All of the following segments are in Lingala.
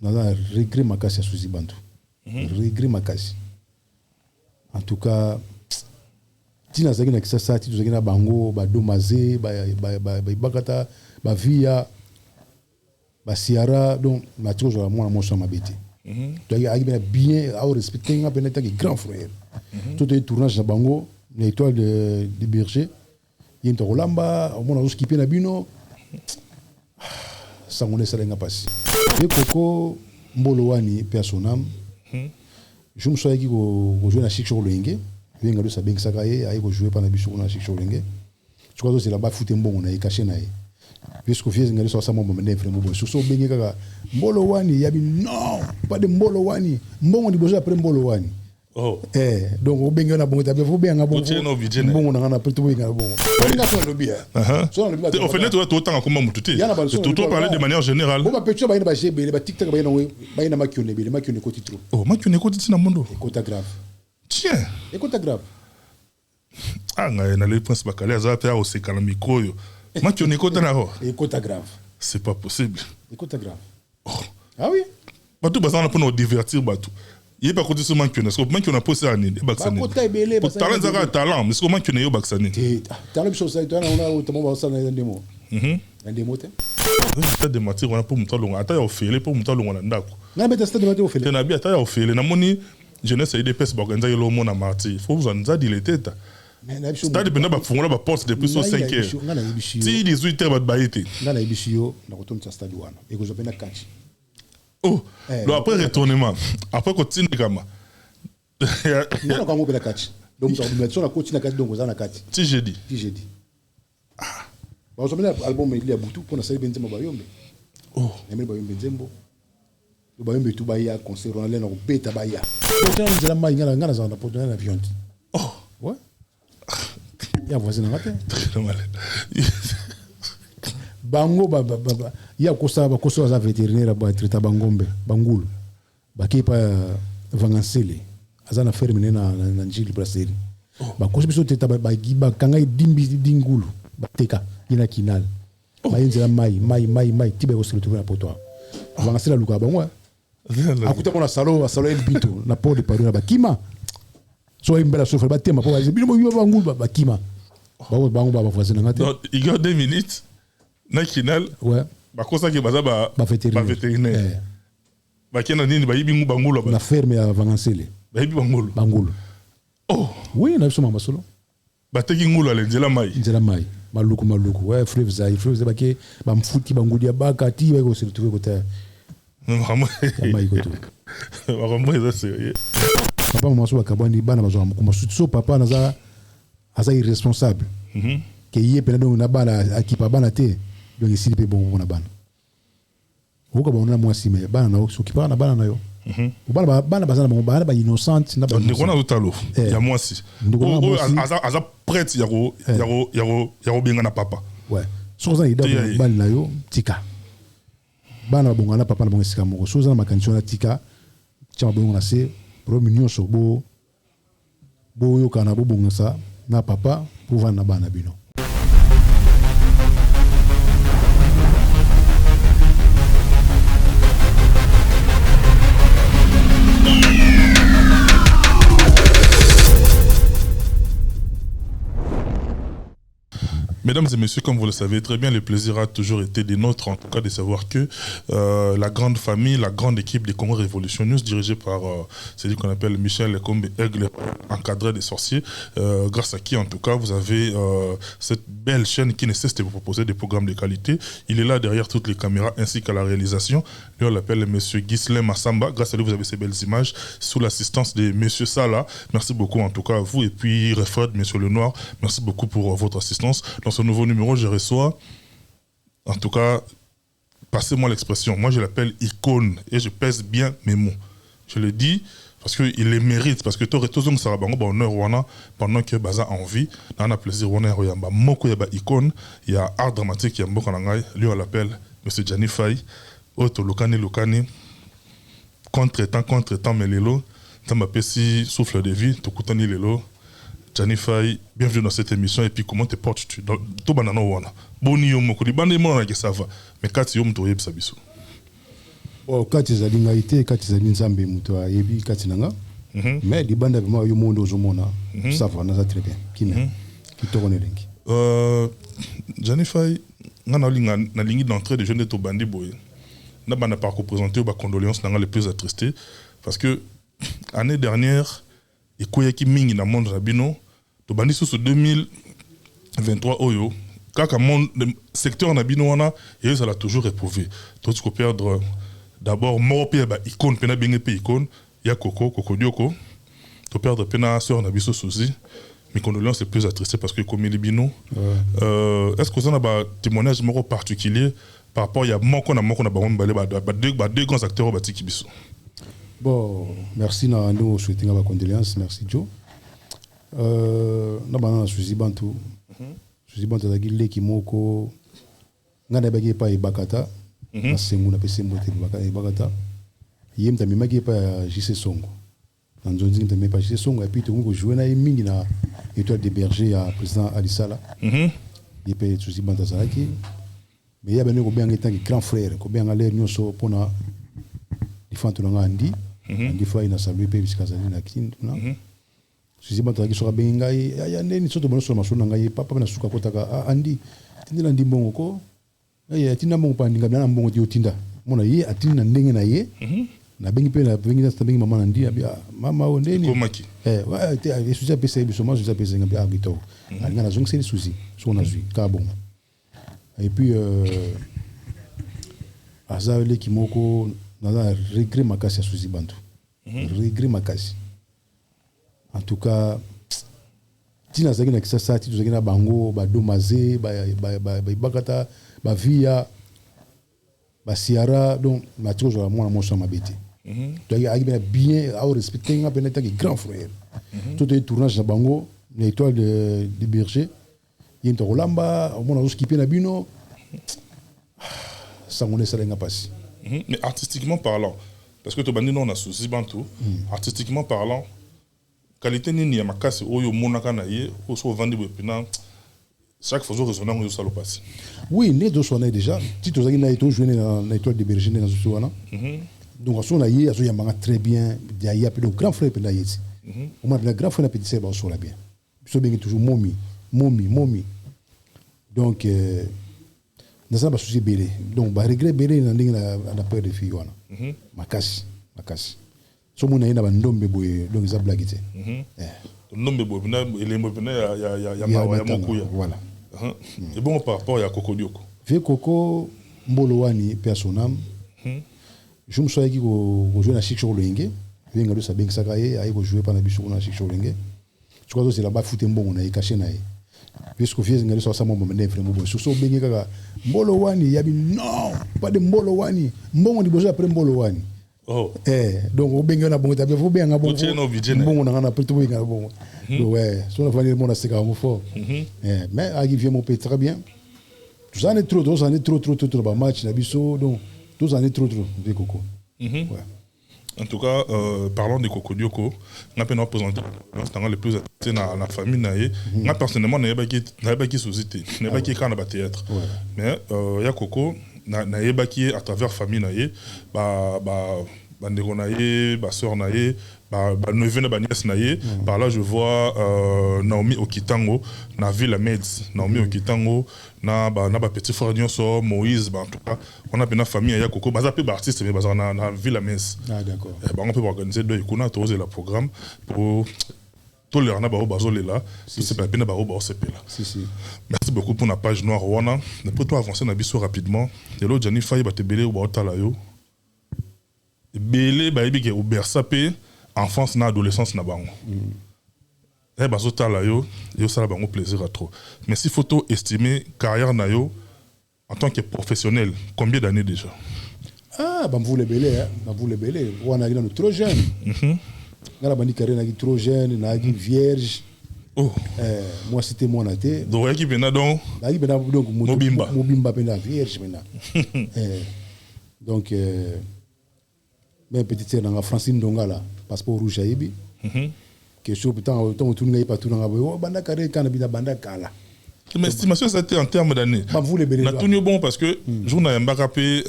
naza regret makasi ya Suzy Bantu. Regret makasi. En tout cas, tina zaki na kisasa ti zaki na bango ba domaze ba bakata ba via ba siara donc na tiko zo mwana moso mabete. Donc il bien à respecter un peu grand frère. Tout est tournage na bango l'étoile de berger. Il y a un Rolamba, on a skippé na bino. Ça on laisse rien passer. Et Coco Mbolowani personnam. Je me souviens qu'il go jouer na Chic Cholenge. Il y a sa benga sakaye, ayi go jouer pendant biso na Chic Cholenge. Je crois que c'est là-bas fouté mbongo na caché na ye. Parce que fiez ngalo sa mambo mende vraiment bon. So benga kaka Mbolowani yabi non, pas de Mbolowani. Mbongo di bozo après Mbolowani. Oh. Donc au benga na bongo tabe faut bien ngabo. Bongo na ngana plutôt benga bongo. On a fait le bien. Au fait tu autant comment mututé. Tu dois parler de manière générale. Bon ba petit ba ina ba TikTok ba ina makione be makione ko titro. Oh makione ko titina mondo. Écoute grave. Tiens. Écoute grave. Ah na le prince bakale aza pe au sekala micro yo. Makione ko tana ho. Écoute grave. C'est pas possible. Écoute grave. Ah oui. Batu bazana pour nous divertir batu. Il est pas côté seulement que parce que man qui on a posé à nini baksani. Talent zaka talent mais comment que yo baksani. Talent chose ça toi on a autrement ça dans des mots. Un démo te. Stade de matière on a pour muta longa ata ya ofele pour muta longa na ndako. Na beta stade de matière ofele. Tena bi ata ya ofele na moni jeunesse IDPS ba organiser lo mona marti. Faut vous en dire il était ta. Stade benda ba fongola ba poste depuis 5 heures. Si 18 heures ba baité. Ngana ibishio na kotomisa stade wana. Eko zopenda catch. Oh, après retournement, après continue comme non quand on peut la catch donc on met sur la côte na catch donc on a catch si jeudi ah on sommet album il y a beaucoup pour na salir benzembo bayombe oh mais bayombe benzembo le bayombe tout baya concert on allait na beta baya donc on dit la main ngana za na porte na avion oh ouais ya voisin na matin très mal bango ya kosa za vétérinaire ba traiter bangombe bangulu bakipa vangansele azana ferme na njili brasserie ba kosa biso traiter ba giba kanga dimbi dingulu bateka ina kinal ba yinzela mai tibe ko se retrouver na poto vangansele luka bango akuta mona salo el bito na port de Paris na bakima so imbela sofra batema po ba bino bangulu bakima bango ba voisin ngate donc il y a 2 minutes national ouais ba kosa ke baza ba vétérinaire ba kena nini ba yibi ngubangulu ba na ferme ya vangansele ba yibi bangulu oh oui na biso mama solo ba teki ngulu ale nzela mai maluku ouais fleuve za ba ke ba mfuti bangulu ya baka ti ba ko se retrouver côté vraiment mai ko to vraiment ça c'est papa mama solo kabandi bana bazo kuma so papa naza asa irresponsable ke yé pena donc na bana akipa bana te donc ici pe bon na bana oka ba na mwasi me bana na so kipa na bana na yo bana bazana bana ba innocent na ba ni kona utalo ya mwasi aza prête ya benga na papa ouais so za ida bana na yo tika bana bonga na papa na bonga sika moko so za na makancho na tika chama bonga na se pro minyo so bo yo kana bo bonga sa na papa pour vendre na bana bino. Mesdames et messieurs, comme vous le savez très bien, le plaisir a toujours été des nôtres, en tout cas de savoir que la grande famille, la grande équipe des Congo Révolution News, dirigée par celui qu'on appelle Michel Kombe Aigle, encadré des sorciers, grâce à qui en tout cas vous avez cette belle chaîne qui ne cesse de vous proposer des programmes de qualité. Il est là derrière toutes les caméras ainsi qu'à la réalisation. Lui on l'appelle Monsieur Ghislain Massamba. Grâce à lui vous avez ces belles images sous l'assistance de Monsieur Sala. Merci beaucoup en tout cas à vous et puis Refred, Monsieur Lenoir, merci beaucoup pour votre assistance. Dans ce nouveau numéro, je reçois, en tout cas, passez-moi l'expression, moi je l'appelle icône et je pèse bien mes mots. Je le dis parce qu'il les mérite, parce que tout le monde sera pendant que Baza a envie, on a plaisir, on a beaucoup de icône, il y a art dramatique, il y a beaucoup de lui on l'appelle M. Gianni Faye, autre Lokani, contre-temps, mais l'élo, ça m'appelle si souffle de vie, tout le l'élo. Gianni Faye, bienvenue dans cette émission et puis comment te portes-tu dans tout banana wana boni yo moko libande mo na ke ça va mais quand yo mto yeb sabiso kati ezali ngai te kati ezali nzambe moto ayebi kati na nga mais libanda vraiment yo monde ozomona ça va naza très bien kimia kitoko nelengi Janifai nga nalingi d'entrée de jeune to bandi boye na bana par représenter ba condoléances na nga les plus attristés parce que année dernière ekoyaki mingi na monde na bino to bandi sous 2023 oyo kaka monde secteur na bino wana et ça l'a toujours éprouvé tout ce qu'on perdre d'abord mort pe ba icône pena bengi pe icône ya Coco Dioko to perdre pena sœur na biso Suzy. Mes condoléances les plus attristées parce que comme les bino est-ce que vous avez un témoignage particulier par rapport à moko na deux grands acteurs au Kibiso? Bon, merci na nous souhaiter ma condoléances, merci Joe. Na bana Suzy Bantu dagi leki moko ngana bagi pa ibakata na sengu na pese mbote ibakata yem tamima gi pa JC Songo. Nzonzi ntamima pa JC Songo et puis to jouer na mingi na Étoile des Bergers à président Ali Sala. Il peut Suzy Bantu Zalaki. Mais il y a bien un grand frère, ko bien aller nyoso pona difanto nga andi. Andi fa ina saluer pe bisikazali na kin na. Suzy Bantu Zalaki so ben ngai ya ndeni soto bono so masona ngai papa na suka kotaka andi. Tindela ndi mbongo ko. Ya tinda mbongo pa ndinga na mbongo ti otinda. Mona ye atinda ndenge na ye. Na bengi pe na bengi na bengi mama nandi abia mama o ndeni. Komaki. Ouais, te Suzy pesa biso moi Suzy pesa ngai abito. Alinga na zongi c'est Suzy. So na zui ka bon. Et puis azali kimoko na regret makasi ya Suzy Bantu. Regret makasi. En tout cas tina zaki na kisasa ti zaki na bango ba domaze ba bakata ba via ba siara donc ma chose la moi mo mabete. Donc il a bien à respecter un peu grand frère. Tout est tournage na bango l'étoile de Berger. Il y a un Rolamba, on a skippé na bino. Ça on laisse rien passer. Mais artistiquement parlant, parce que tu bandi non na Suzy Bantu, artistiquement parlant, qualité ni ya makasi oyo monaka na ye, o so vandi bopina. Chaque fois résonner on ça le passe. Oui, né do sonné déjà. Si tu as na eto jouer na étoile de Berger na Suwana. Donc on a yé, on a très bien, il y a un grand frère pena yeti. On a un grand frère na petit sœur on la bien. So bien toujours momi. Donc nous avons souci belé. Donc ba regret belé na ndinga na peur de fille wana. Makasi. So mona ina ba ndombe boye donc za blagité. Ndombe boye na elembo pena ya mawa ya mokuya. Voilà. Et bon par rapport à Coco Dioko. Ve Coco mbolo wani personnam. Je me souviens qu'il faut jouer na Chicho Lenge. Venga do sabeng sakaye ayi ko jouer pa na biso na Chicho Lenge. Je crois que c'est là-bas fouté mbongo na caché na ye. Puisque fiez ngalo so sama mbomene vraiment bon. So bengi kaka mbolo wani yabi non, pas de mbolo wani. Mbongo di bozo après mbolo wani. Oh. Donc o bengi na bongo tabe fo benga bongo. Mbongo na na plutôt benga bongo. Ouais, so na fani mon aseka mo fort. Mais agi vient mon pays très bien. Tous années trop ba match na biso donc 12 années trop de Coco. Ouais. En tout cas, parlons de Coco Dioko, on a pu nous présenter le plus attiré dans la famille. Moi, personnellement, je n'ai pas qui société, je n'ai pas qui quand on a théâtre. Mais il y a Coco, je pas qui à travers la famille, ma soeur, ma neveu, ma nièce. Par là, je vois Naomi Okitango, na Villa Meds, Naomi Okitango, na petit frère Nyonso, Moïse, en tout cas, on a bien la famille à Coco, mais ça peut artiste, mais na Villa Meds. Ah d'accord. On peut organiser deux icônes, le programme pour tous les gens qui là, c'est pas bien de se là. Merci beaucoup pour la page noire. On peut avancer dans biso rapidement. Et l'autre Janifai va te belé ou ba talayo. Belé ba ebi ke ou bersapé enfance na adolescence na bango. Eh ba zo talayo, yo ça bango plaisir à trop. Mais si photo estimer carrière na yo en tant que professionnel, combien d'années déjà? Ah, bah vous les belé, hein. Bah vous les belé. On a eu trop jeune. Ngala bandi carrière na trop jeune, na vierge. Oh. Moi c'était mon athée. Donc qui bena donc. Là il bena donc mobimba bena vierge bena. Donc mais petite sœur dans Francine Dongala, passeport rouge aibi. Question putain autant tout ngai pas tout nga bo banda carrière kana bina banda kala. Mais estimation, ça a été en termes d'années. Vous les On a tout bon parce que, jour n'a pas rappelé,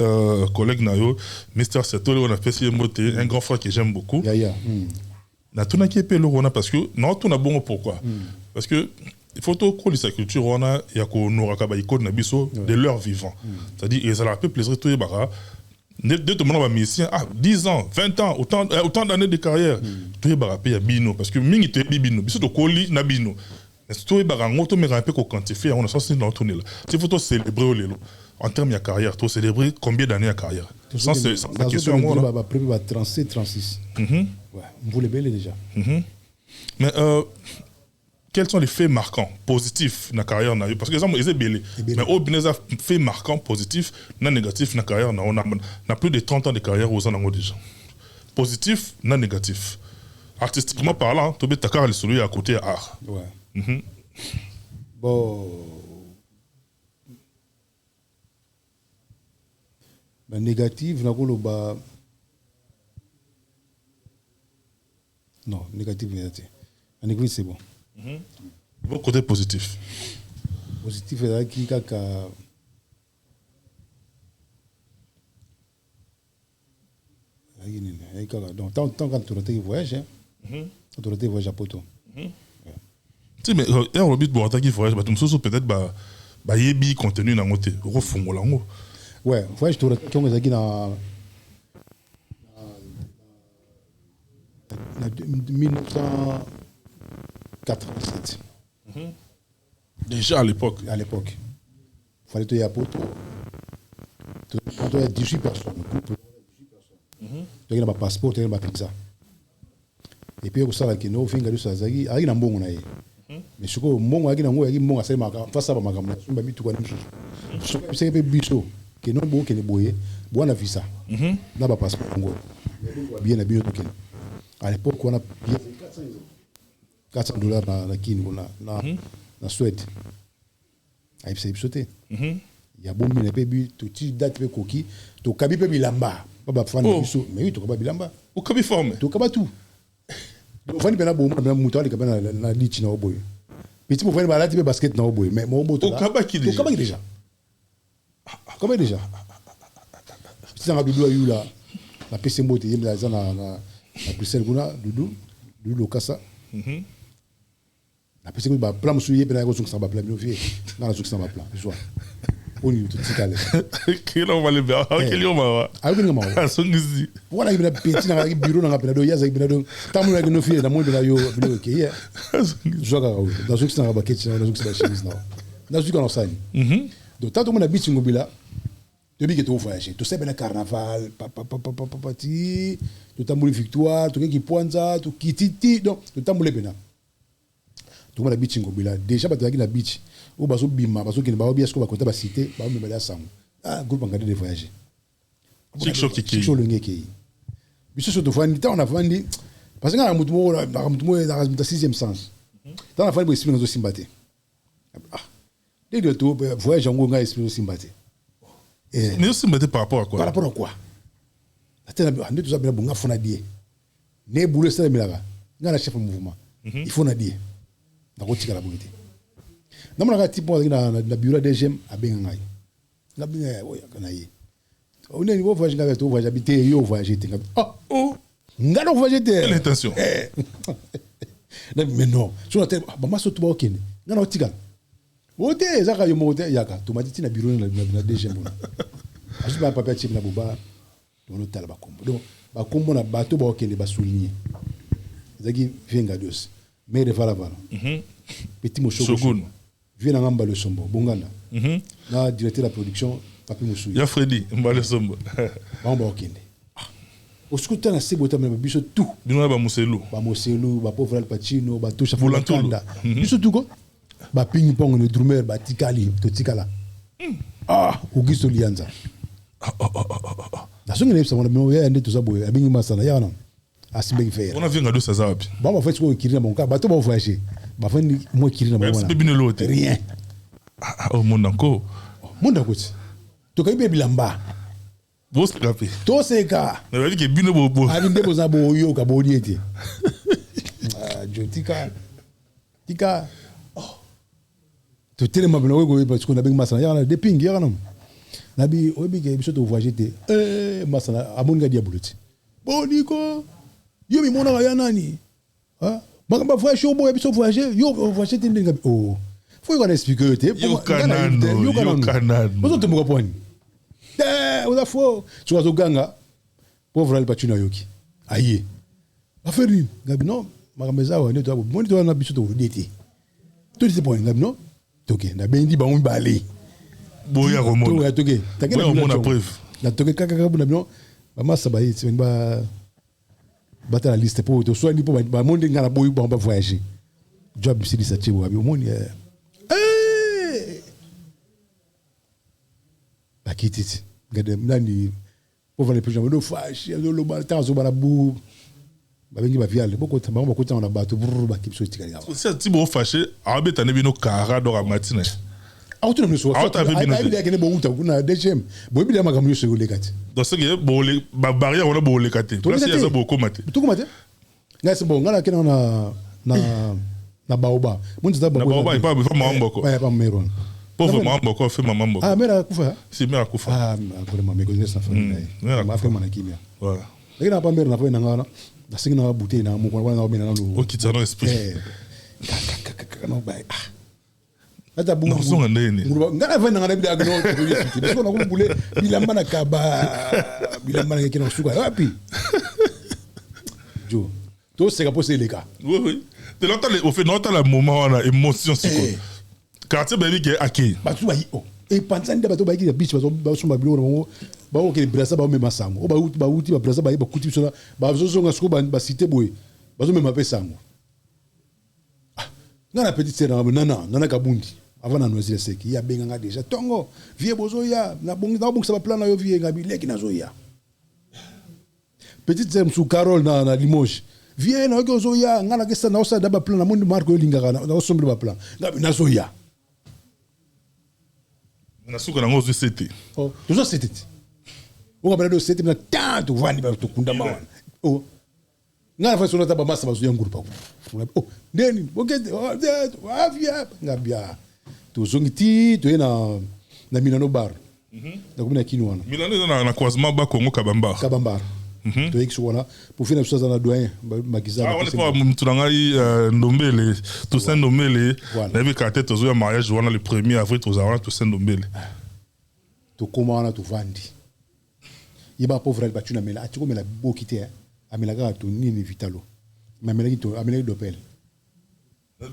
collègue Nayo, Mr. Setole, on a fait un grand frère que j'aime beaucoup. On a tout qui est payé le parce que, non, tout a bon pourquoi. Parce que, il faut tout coller sa culture, on a, il y a qu'on aura de leur vivant. C'est-à-dire, ils ont un peu plaisir, tout est barra. De tout le monde va misser, 10 ans, 20 ans, autant d'années de carrière. Tout est barra, il y a bino. Parce que, mingi te bino, biso to colis na bino. Tout est barra, on met un peu quantifié, on a senti dans le tunnel. Il faut célébrer au lélo. En termes de carrière, tu célébrer combien d'années à carrière? Sans la question à moi. On va préparer 37, 36. Vous les belles déjà. Mais quels sont les faits marquants, positifs dans la carrière? Parce que les gens sont belles. Mais au Bénéza, faits marquants, positifs, non négatifs dans la carrière, on a plus de 30 ans de carrière aux gens déjà. Positif, non négatif. Artistiquement parlant, tu as carrière celui à côté art. Bon. Ben, négatif, non, négatif, négatif, c'est bon. Bon côté positif. Positif, c'est qui donc, tant quand tu as voyagé, tu as voyagé à Poto. Si, mais un but pour attaquer voyage, peut-être yebi contenu dans côté refond lango. Ouais, voyage tu as dans 1987. Déjà à l'époque. À l'époque. Il fallait y aller à Poto. Tu as 18 personnes. Tu as un passeport, tu as un visa. Et puis, ça, il y a un finger de Sazagi, il y a un bon. Mais ce que mon agina mo yaki mon asema face à ma gamna sumba bitu kwa nimsu c'est pe biso que non bo que ne boye bo na visa na ba passeport ngo bien na bien to à l'époque on a payé $400 na kini na Suède ai c'est bisoté il y a bon mine pe bi to ti date pe koki to kabi pe bilamba ba ba fana biso mais oui to kabi bilamba o kabi forme to kaba tout. On va dire bon na muto ali kabana na lichi na oboy petit mo fani balati be basket na oboy mais mo boto o kaba ki déjà comment déjà si on a Doudou ayu la PC mbote yem la na Bruxelles kuna Doudou lokasa la PC ko ba plan musuye pe na ko suksa ba plan mi ofie na suksa ba plan je vois on y tout tikale kila on va le faire quel yoma wa ayo ngama wa songizi wala ibina petit na bureau na ngapena do yaza ibina do tamu na no fie na mo ibina yo bilo ke ya joga ga da suksa na ba ketchi na suksa ba chemise na suksa na sani donc tant on a bichi ngobila depuis que tu voyages tu sais ben le carnaval ti tu tambuli victoire tu qui poinza tu kititi donc tu tambuli bena tu on a bichi ngobila déjà ba tu na bichi ou baso bima baso ki ba obi esko ba kota ba cité ba me bala sango groupe engagé de voyager chic choc le ngeki biso so to fandi ta on a fandi parce que na mutu mo na 6e sens ta na fandi bo esprit na zo simbate dès que tu voyage ngo nga esprit zo simbate mais simbate par rapport à quoi par rapport à quoi atena ande to zabela bunga fona die ne boulot ça milaka nga na chef de mouvement il faut na die na ko tika la bonité namona ka tipo na bureau DGM abenga ngai ngabinga oya kana yi on est voyage nga to voyage habité yo voyage tinga ngalo voyage te quelle intention mais non sur la tête ba maso to ba okende ngana otika ote zaka yo mote yaka to matiti na bureau na DGM bona asu ba papa chip na boba on hôtel ba kombo donc ba kombo na bato ba okende ba souligner zaki venga dos mais de vala petit mo shogun viens à Ngamba le Sombo, Bonganda. Na directeur de la production, Papi Moussou. Ya Freddy, Mba le Sombo. Bamba okende. Au scrutin na sebota mais biso tout. Bino ba Mousselo. Ba Mousselo, ba Pauvre Al Pacino, ba Tosha Fulantanda. Biso tout ko. Ba ping pong le drummer, ba Tikali, to Tikala. Augusto Lianza. Na songa nepsa mona me ya ndeto sabo ya bingi masana ya na. Asimbe faire. On a vu ngado sazabi. Ba fait ko kirina mon ka, ba to ba voyager. Ba fa ni mo kirina mo wana. Rien. Oh mon encore. Mon d'accord. To ka ibe bilamba. Bo scraper. To seka. Na veut dire que bino bobo. Abi ndebo za bo yo ka bo diete. Jotika. Tika. to tellement bien oui parce qu'on a bien masana ya de ping ya non nabi obi ke biso to voyager te masana amon ga diabuluti boniko yo mi mona ya nani ah ba voyager au boy biso voyager yo voyager te ndinga oh faut qu'on explique te yo kanano bozo te mo poni oza fo tu vas au ganga pauvre al patuna yoki aye aferi ngabi non makameza wa ne to moni to na biso to dete to c'est point ngabi non toke na bendi ba on balé boya romona toke takena mona preuve na toke kaka na bino ba massa ba yiti ba bata la liste pour to so ni pour ba monde ngana boyu ba voyager job si ça tchibo abi omoni bakititi ngade nani pauvre les gens do fashi do ba tazo ba bu ba bengi ba viale boko tamba ba kota na bato ba kipso tikali ya c'est tibo fâché abeta ne bino kara do matina auto no so auto ave bino ai ke ne bo uta kuna deuxième bo bi da magamu so le kati donc c'est que bo le ba barrière on a bo le kati place ya za bo komate to komate ngasi bo ngala ke na baoba munzi da baoba ipa ba mamboko ba meron pauvre mamboko fait mamboko mera kufa si mera kufa vraiment me connais sa famille ma fait mana kimia voilà lakini hapa mera na fa na ngana na singa na bouteille na mo kwa na obina na lo okitano esprit no ba ata bungu non songa ndeni ngana fa na ngana bila gno to yesi biso na kumbule bilamba na kaba bilamba na kina suka wapi jo to c'est capable c'est les cas oui de l'autre au fait notre la moment on a émotion c'est quoi quartier baby qui aki batu ba oh e panzani da batu ba ki beach ba so ba bilo ba o ke brasa ba me masango o ba uti ba brasa ba kuti so ba zo nga sko ba cité boy ba zo me mape sango ngana petite sera nana kabundi avant na noisir seki ya benga nga déjà tongo vie bozo ya na bongi ça va plan na yo vie nga bi leki na zo ya petite sera sous Carole na Limoges vie na ko zo ya ngana ke sa na osa da ba plan na monde marco linga na osombre ba plan ngabi na zo ya na suka na ngozo sete oh toujours sete o ngabela do sete na tanto vani ba to kunda mawana oh ngana fa sona taba masa bazu yangu pa oh ndeni bokete avia ngabia to zongiti to na Milano bar na kumina kinwana Milano na croisement ba Congo Kabamba to exo wala pour finir chose na doyen magiza on est pas mtunangai ndombele to saint ndombele na bi kate to zo ya mariage wana le 1er avril to zawana to saint ndombele to komana to vandi yiba pauvre elle battu na mela atiko mela bokite amela ka to nini vitalo mamela to amela dopel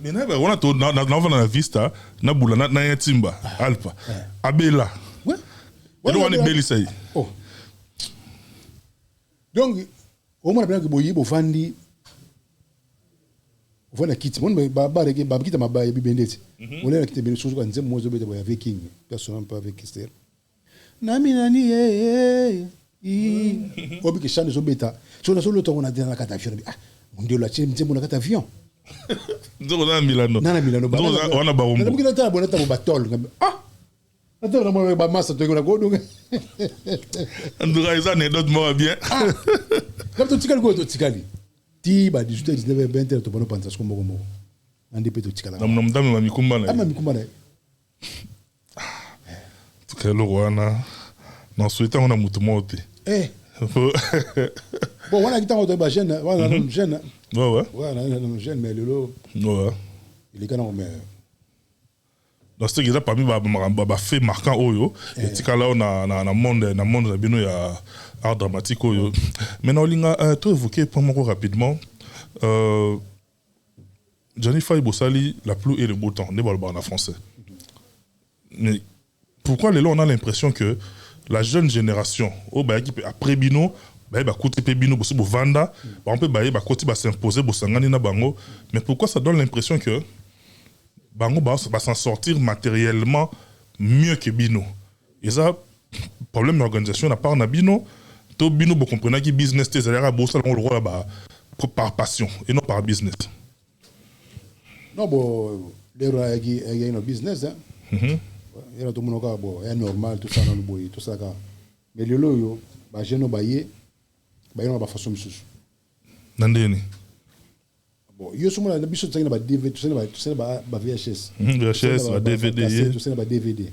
mais na wana to na vista na bula na yatimba alpa abela ouais et on est beli sai oh donc au moins bien que boyi bo fandi voilà kit mon ba rege ba kita mabaya bibendeti on est kite bene sozo kanze mozo bete boya viking personne pas avec Esther nami nani obi ke chane zo beta so na solo to on a dans la carte avion ndio la chine mtembo na carte avion ndio na Milano ba wana ba umbo ndio ta bonata bo batol attends na mo ba massa to ko na godo ndura isa ne dot mo bien comme to tikali ko to tikali ti ba 18 19 20 to bono panza skombo kombo andi pe to tikala na mdame ma mikumba na ama mikumba na tukelo wana na souhaita on a mutu mote bon wana kitango to ba jeune wana jeune ouais wana jeune mais lelo ouais il est quand même donc c'est que parmi ba fait marquant oyo et tikala na monde na bino ya art dramatique oyo maintenant linga to évoquer pour moi rapidement Johnny Faye Bossali la pluie et le beau temps ne parle pas en français mais pourquoi les là on a l'impression que la jeune génération au ba qui après bino ba côté pe bino bosso vanda on peut ba côté ba s'imposer bosangani na bango mais pourquoi ça donne l'impression que bango va s'en sortir matériellement mieux que bino et ça problème d'organisation à part na bino to bino vous comprenez que business c'est à bossa on le rôle là par passion et non par business non bon les rois qui est un business hein il y a tout le monde bon est normal tout ça dans le boy tout ça mais le loyo ba jeune baye ba façon missus nandeni bon yo somo na biso tsanga ba DVD tsanga ba VHS VHS ba DVD tsanga ba DVD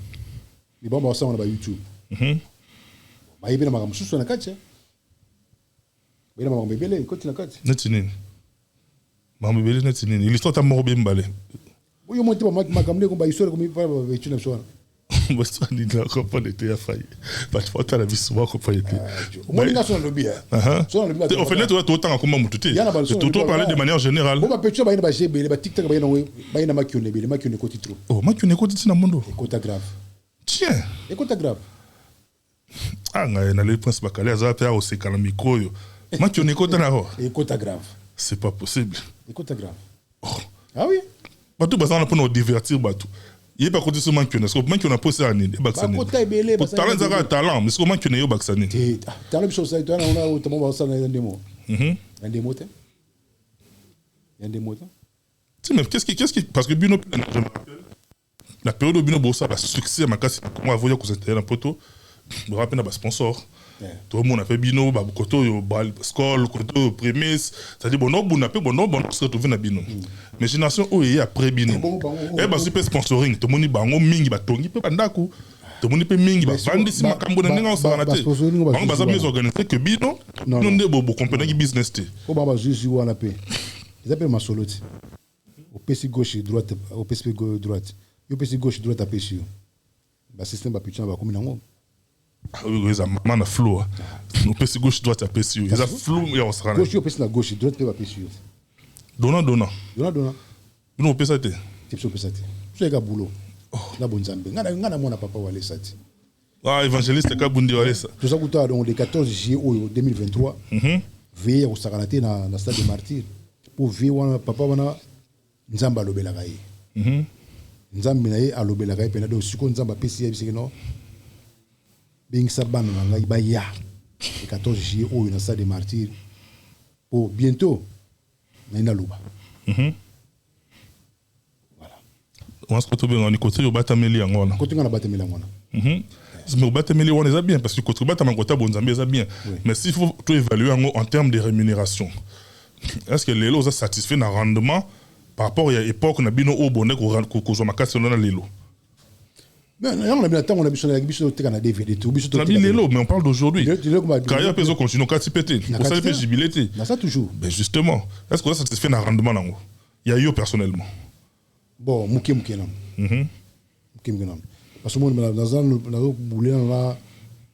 ni bomba wasanga ba YouTube ba yibina makamsusu na kati bina makambebele koti na kati netinini makambebele netinini l'histoire ta moro bembale yo monte ba makamle ko ba histoire ko mi va ba tuna so basta ni na comprendre était ya faille parce que tu as vu souvent comprendre moi ni national lobby so na lobby au fait tu autant comme mututi tout parler de manière générale bon ba pecho ba ina ba jebe ba tiktok ba ina makione bele makione ko titro oh makione ko titina mundo écoute grave tiens écoute grave ah ngai na le prince bakale aza pe au sekala micro yo makione ko tana ho écoute grave c'est pas possible écoute grave ah oui bato bazana pour nous divertir bato il pas côté seulement que parce que man qui on a posé à nid baxani talent zaka talent mais comment que yo baxani talent biso ça toi on a autrement va ça dans des mots yandemo tu mais qu'est-ce qui parce que Bino la période où Bino bossa la succès ma casse comment avoir que c'était un poteau me rappelle na sponsor tout le monde a fait Bino ba koto yo bal school koto prémisse ça dit bon non bon se retrouver na Bino mais génération où il y a après Bino et ba super sponsoring tout le monde bango mingi ba tongi pe bandako tout le monde pe mingi ba vandi si makambo na ninga osana te bango ba za mieux organisé que Bino non nde bo compagnie business te ko ba juste wana pe ils appellent masoloti au PC gauche et droite au PC droite yo PC gauche droite à PC ba système ba pichana ba komi nango ils ont man flou no PC gauche droite à PC ils ont flou ya osana gauche yo PC na gauche droite pe ba PC dona no PC te tipso PC te so eka boulot na bonzambe ngana mona papa wale sati ah évangéliste ka bundi wale sa tout ça kuta donc le 14 juillet 2023 veille au sakanate na stade de martyr pour veiller wana papa wana nzamba alobelaka ye nzambe na ye alobelaka ye pena donc siko nzamba pesi ye bisiki no bingisa bana na ngai baya le 14 juillet oyo na stade de martyr pour bientôt na luba voilà on se retrouve en côté au batameli ngona côté ngana batameli ngona mais au batameli on est bien parce que côté batameli côté bonzambe ça bien mais s'il faut tout évaluer en termes de rémunération est-ce que les lots sont satisfaits dans rendement par rapport à l'époque na bino au bonnet ko zo makasi na lelo mais on a bien temps on a biso te kana DVD tout biso te lelo mais on parle d'aujourd'hui carrière peut continuer quand péter on ça fait jubilé na ça toujours ben justement est-ce que ça satisfait dans rendement nango il y a eu personnellement bon muke nam parce que moi dans un boulé là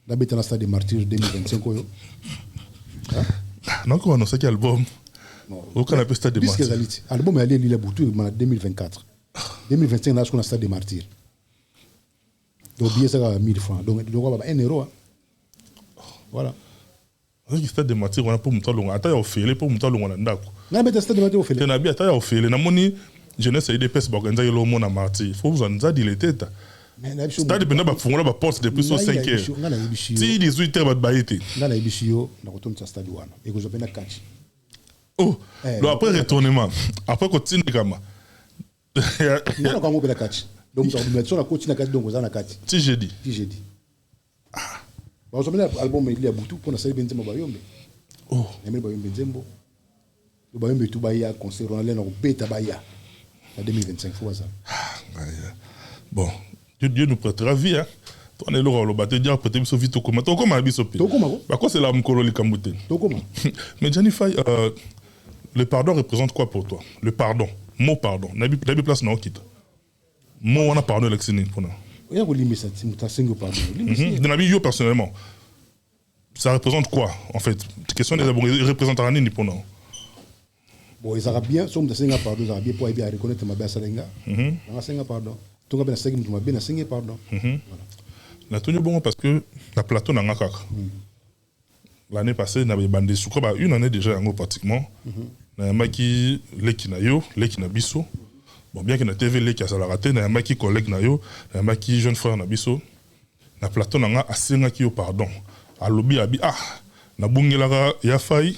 d'habiter dans stade de martyr 2025 yo non quoi non c'est quel album aucun appel stade de martyr album est allé lire boutou en 2024 2025 là on a stade de martyr donc billet ça à 1000 francs donc on va 1 euro voilà le stade de martyr on a pour muta longa ata ya ofele pour muta longa ndako na beta stade de martyr ofele na bi ata ya ofele na moni jeunesse et des pes organiser le monde na martyr faut vous en dire il était stade bena ba fungola ba porte depuis 5 heures ti 18 heures ba baité ngana ibishiyo na kotonta stade wana et ko zopena catch oh donc après retournement après continue kama non quand on peut la catch donc on met sur la côte na catch donc on a catch ti jeudi ah ba on met album il y a boutou pour na salle benzembo ba yombe oh na ba yombe nzembo to ba yombe tu ba ya concert on allait na beta ba ya en 2025 fois ça bon Dieu nous prêtera vie hein on est là le battre dire peut-être so vite comment to comment biso pe ba quoi c'est la mkolo li kamute to comment mais Jennifer le pardon représente quoi pour toi le pardon mot pardon nabi place na okita mot on a pardon l'exini pour nous il y a ko limisa ti muta sengo pardon nabi yo personnellement ça représente quoi en fait question des abonnés représente rien ni pour nous bon ils arabes bien sont de senga pardon ils arabes bien pour bien reconnaître ma bien salenga on senga pardon tout ka bien senga mutuma bien senga pardon voilà na tenu bon parce que la plateau na ngaka l'année passée na bandé sous ba une année déjà en pratiquement na maki leki na yo leki na biso bon bien que na TV leki a raté na maki collègue na yo na maki jeune frère na biso na plateau na nga asenga ki yo pardon a lobby abi na bungelaka ya fai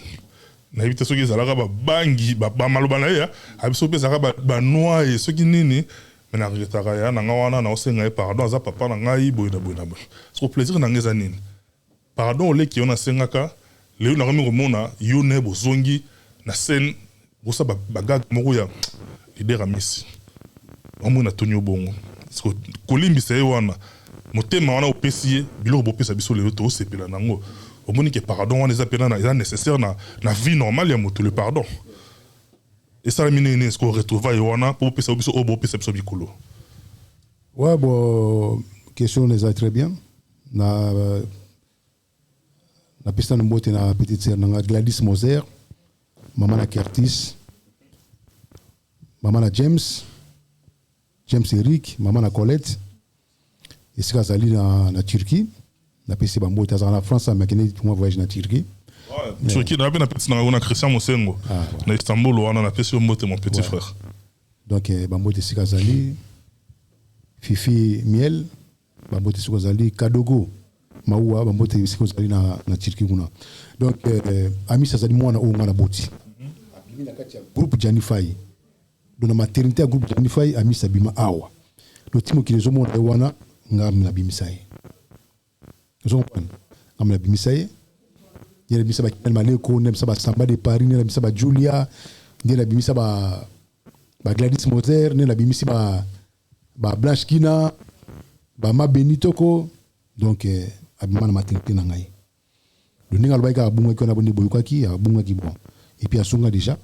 na ibite soki zalaka ba bangi ba maloba na ya abiso pe zaka ba noie soki nini mais na retaka ya na nga wana na osenga pardon za papa na ngai boy na so plaisir na ngeza nini pardon le ki ona sengaka le na komi komona yo ne bozongi na scène bosa bagag moko ya leader amisi omona tonyo bongo parce que kolimbisa ye wana motema wana opesi ye biloko bopesa biso lelo tosepela nango omoni ke pardon wana eza pena eza nécessaire na vie normale ya moto le pardon esalami nini est-ce qu'on retrouva ye wana po opesa biso oyo bopesa biso bikolo. Ouais, bon, question est très bien. Na pista mbote na petite sœur na Gladys Moser, maman na Curtis, maman na James Eric, maman na Colette. Et c'est kazali na Turquie, na pista mbote na France mais kene pour moi voyage na Turquie. Turquie na na petite na Christian Mosengo. Na Istanbul wana na pista mbote mon petit frère. Donc bambote c'est kazali Fifi Miel, bambote sikozali Kadogo, Maua, bambote sikozali na Turquie kuna. Donc ami sazali mwana o ngana boti. Abimi na kati ya groupe Janify. Dans la maternité groupe Janify ami sabima awa. Le timo ki lezo mona wana ngam na bimisaye. Vous comprenez? Ngam na bimisaye. Yele bimisa ba Maleko, nem saba Samba de Paris, nem bimisa ba Julia, nem bimisa ba Gladys Moser, nem bimisa ba Blanche Kina, ba Ma Benitoko, donc abima na maternité na ngai. Le ninga albaika abunga ki na boni boyukaki, abunga ki bon. Et puis asonga déjà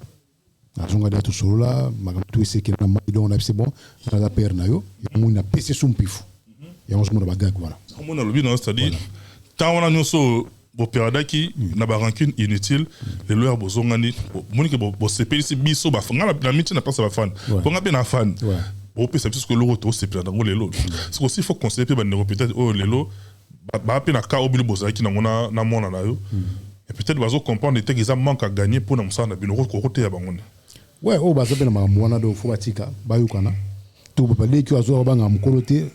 tout solo là, magam tout ese ki na ma donc on c'est bon, na la père na yo, yo na pese sumpifu. Ya on se mo ba gag voilà. On a le but c'est-à-dire tant on a nyonso boperadaki na ba rancune inutile les loyers bozongani moni ke bo sepeli biso ba fanga la miti na pas ba fan. Bonga be na fan. Au plus, c'est parce que le retour, c'est plein d'angles l'élo. C'est aussi faut conseiller peut-être oh l'élo, bah peine à cas au bilo qui n'a na mon na yo. Et peut-être bazo comprendre que ils manque à gagner pour nous ça na bino côté ya bango. Ouais, oh bazo peine ma mwana do fobatika bayukana. To ba leki azo banga mukolote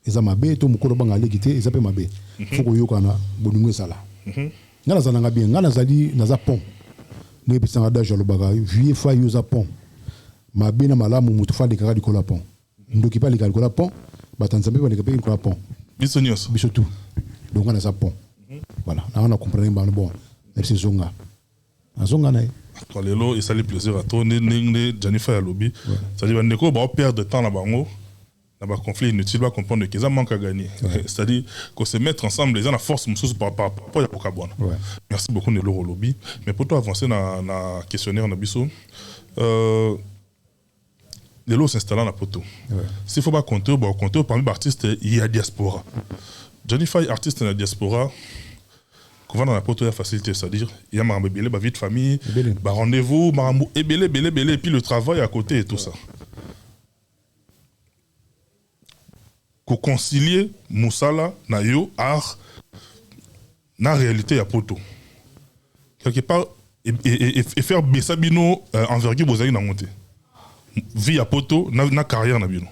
eza mabe to mukolo banga legite eza pe mabe. Faut ko yukana bonungwe sala. Ngala zananga bien, ngala zali na za pont. Ne pisanga da jalo baga vie fa yuza pont. Ma bina malamu mutu fa likaka likola pont ndoki pa likaka likola pont batanzambe ba likaka likola pont biso tout donc on a ça pont voilà là on a compris bon merci zonga na quand lelo et ça le plaisir à toi ne Jennifer lobby ça dit bandeko ba perdre de temps na bango na ba conflit inutile ba comprendre que ça manque à gagner c'est-à-dire qu'on se mettre ensemble les gens la force mususu par rapport ya kokabwana. Merci beaucoup Nelo lobby mais pour toi avancer na questionnaire na biso les lots s'installant à Poto. S'il ne faut pas compter, parmi les artistes, il y a diaspora. Jennifer, artiste dans la diaspora, quand on va dans la Poto, il y a facilité, c'est-à-dire, il y a ma vie de famille, ma rendez-vous, et puis le travail à côté et tout ça. Qu'on concilier Moussala, Nayo, art, na réalité à Poto. Quelque part, et faire baisser bino envergure aux aïeux dans monter. Vie à Poto na carrière na bino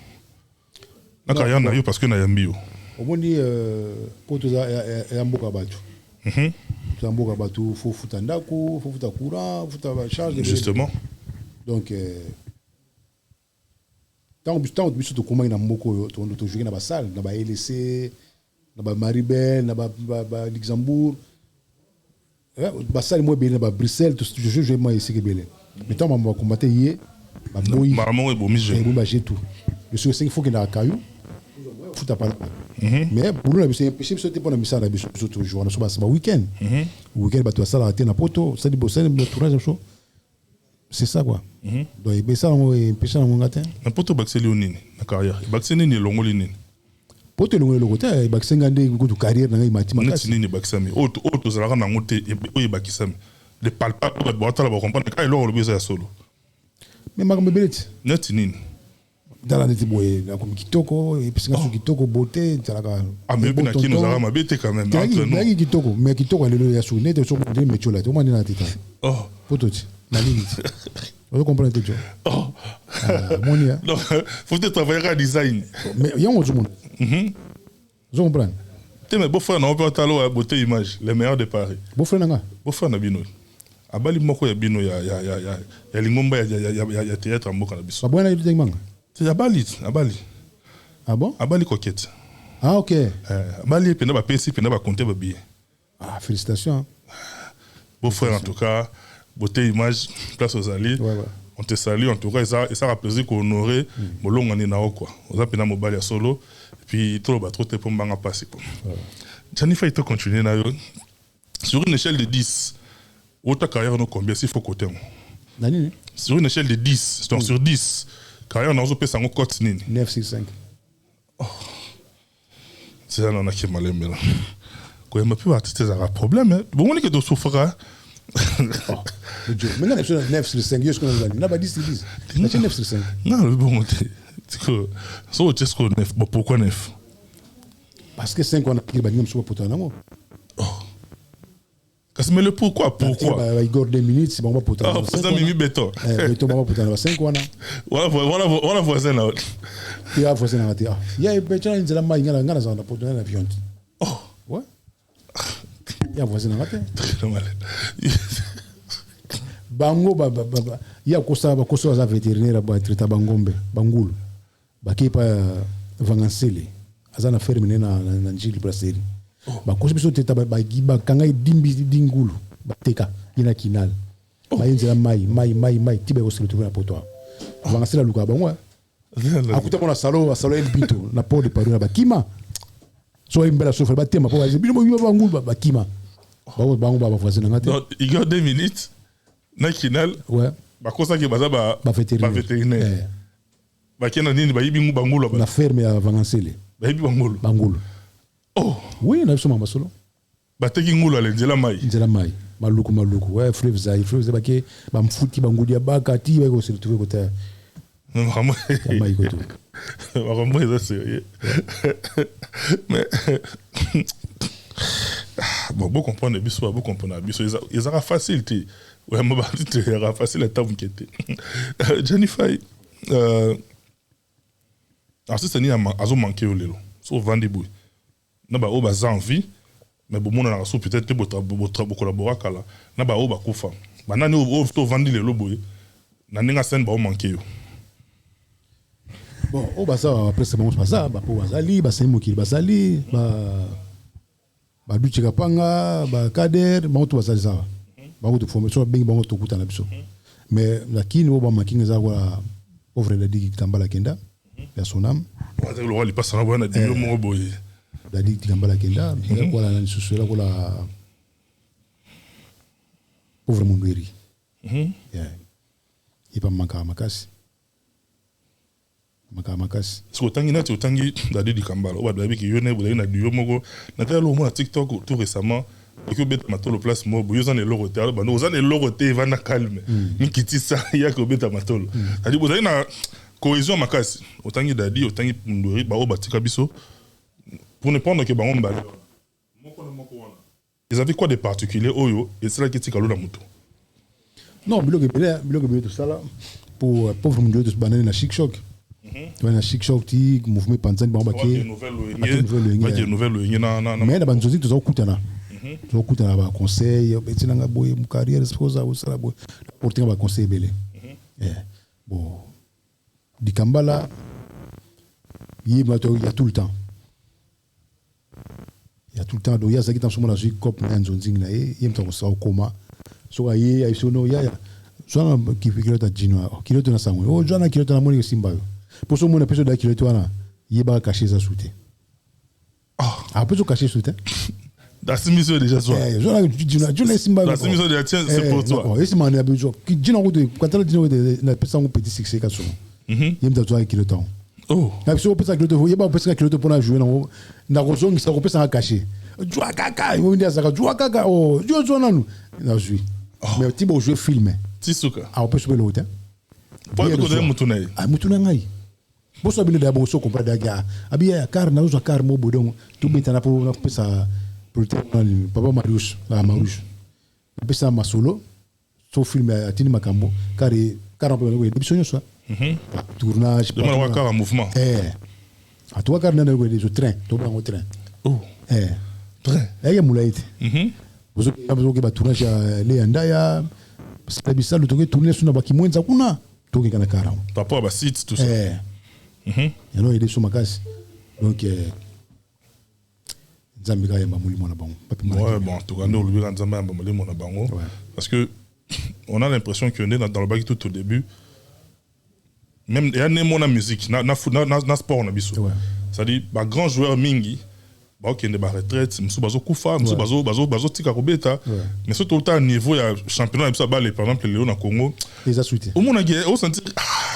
na carrière na yo parce que na yambio omoni Poto ya mboka batu za mboka batu faut futa ndako faut futa courant faut futa charge de justement donc tant biso to koma na mboko to jouer na ba salle na ba LC na ba Maribel na ba Luxembourg ba salle mo bele na ba Bruxelles to jouer moi ici que bele mais tant on va combattre hier Maman est bon, j'ai tout. Je suis aussi qu'il faut qu'il y ait un caillou. Faut pas. Mais pour nous, c'est impossible de sortir pour la mission à la mission toujours. On a souvent week-end. Week-end, bah tu as ça la tête na poto, ça dit bon, ça le tournage chaud. C'est ça quoi. Donc il ça on est pêcher dans mon matin. Na poto baxeli onini na carrière. Baxeni ni longo lini. Poto longo le côté, baxenga ndé ko carrière na ngai matima. Na tinini baxami. Auto zalaka na ngote oye bakisami. Le palpable ba boata la ba comprendre ka ilo lo beza ya solo. Mais makambo beleti neti nini dala neti boye na comme kitoko et puis sur kitoko beauté talaka mais bien qui nous a mabete quand même entre nous nagi kitoko mais kitoko lelo ya sou nete so de mechola to mani na teta pototi na ligne vous comprenez tout monia non faut travailler à design mais il y a un autre monde vous comprenez mais beau frère non pas talo beauté image les meilleurs de Paris beau frère nanga beau frère na bino abali moko ya bino ya lingomba ya théâtre mboka na biso abwana yitu manga c'est abali ah bon abali coquette ah OK abali pena ba compter ba billet félicitations beau frère en tout cas beauté image place aux alliés on te salue en tout cas et ça a plaisir qu'honorer molongo ni nao quoi oza pena mobali ya solo et puis trop ba trop te pour mbanga passer quoi Jennifer il te continuer na yo sur une échelle de 10 ta carrière no combien s'il faut côté nani sur une échelle de 10 donc sur 10 carrière na zo pesa ngo cote nini 965 c'est ça on a qui malembe là quoi m'a pu artiste ça a problème bon on est que de souffrir maintenant les 965 yo ce qu'on a dit n'a pas 10 10 c'est 965 non bon c'est que so just ko 9 pourquoi 9 parce que 5 on a pris bagnom sur pour non mais le pourquoi il garde 2 minutes c'est bon pas pour toi ça mimi béton béton pas pour toi 5 on a voilà voisin là il y a voisin là il y a béton il la main ngana za na pour donner l'avion ouais il y a voisin là bango il y a kosa za vétérinaire ba traiter bangombe bangulu bakipa vangansele azana ferme na njili brasserie bakosi biso teta bagiba kanga dimbi dingulu bateka ina kinal bayinzela mai tibe ko se retrouver na poto vangansele luka bango akuta mona salo el bito na port de Paris na bakima so imbela so fa batema po bino bangulu bakima bango ba voisin ngate donc il y a 2 minutes na kinal ouais bakosa ke baza ba vétérinaire bakena nini bayibi ngu bangulu na ferme ya vangansele bayibi bangulu oh oui na biso mama solo bateki ngulu ale nzela mai maluku ouais frère zai bake ba mfuti bangudi ya baka ti ba ko se retrouver côté vraiment mai ko tout vraiment c'est sérieux mais bon comprendre biso bon comprendre biso ils aura facilité ouais moi il aura facile ta m'inquiéter Jennifer artiste ni azo manquer au lelo so vendre boy na ba o baza envie mais bon mon na so peut-être te bo collaborer kala na ba o ba kufa ba nani o to vendre lelo boy na ninga scène ba o manquer yo bon o baza après c'est bon baza ba po bazali ba semo ki bazali ba duchi kapanga ba kader ba to bazali ça ba to formation bengi ba to kuta na biso mais lakini o ba makinga za kwa pauvre la digi tambala kenda ya sonam le roi il passe na bwana dio mo boy la digi tambala kenda kwa la nsusu kwa la pauvre mundweri yeah ipa makasi so tangi na tangi da digi kambala o ba dabi ki yone bo na dio moko na tala lo mo na TikTok tout récemment et que bête matolo place mo bo yozana lo roté ba no zana lo roté va na calme mikiti sa ya ko bête matolo adi bo na cohésion makasi otangi dadi otangi ndori ba o batika biso pour ne prendre que bango mbala moko wana ils avaient quoi de particulier oyo et c'est là qui tika lo na muto non biloke tout ça là pour pauvre monde de banane na chic choc na chic choc ti mouvement panzani ba baké nouvelle na mais na banzozi to zakutana tokutana ba conseil betinanga boye mu carrière sposa ou sala boye porter ba conseil belé bon di kambala il y a tout le temps donc il y a ça qui dans ce moment là j'ai cop na nzonzing na il y a mta ko koma so ayi ay so no ya so qui fait que ta jino qui le tona sango oh jana qui le tona moni simba pour ce monde personne da qui le tona il ba cacher ça souté ah peut cacher souté da simiso déjà so jana jina simba da simiso déjà tiens c'est pour toi et c'est man ya bejo qui jina ko de quand la jina de na personne petit succès ka so il mta toi qui le temps oh na biso pesa ki loto yeba pesa ki loto pona jouer na kozongi sa ko pesa cacher jua kaka yo ndia saka jua kaka oh jua zona nu na jouer mais ti bo jouer film ti suka a peut jouer l'autre pour que de mutuna ah mutuna ngai bo so bino da bo so comprendre ga abia car na uzo car mo bodon tu beta na po na pesa pour papa Marius la Marius pesa masolo so film atini makambo car on peut oui bisonyo ça tournage de mal en mouvement à toi car dans le train to ba au train train ya mulaite bozo ke ba tournage le andaya parce que bisalo to ke tourner suna ba kimwenza kuna to ke kana kara papa ba site tout ça ya no ide so makasi donc nzambe ka yamba mulimo na bango ouais bon en tout cas nous lui nzambe yamba mulimo na bango parce que on a l'impression qu'on est dans le bac tout au début. Même il y a la musique, na sport on a biso. C'est-à-dire bah grand joueur mingi, bah ok, on est ba retraite, monsieur bazo kufa, monsieur bazo tika kobeta. Mais surtout au niveau ya championnat et ça par exemple Léon na Congo. Les a souhaité. Au monde au sentir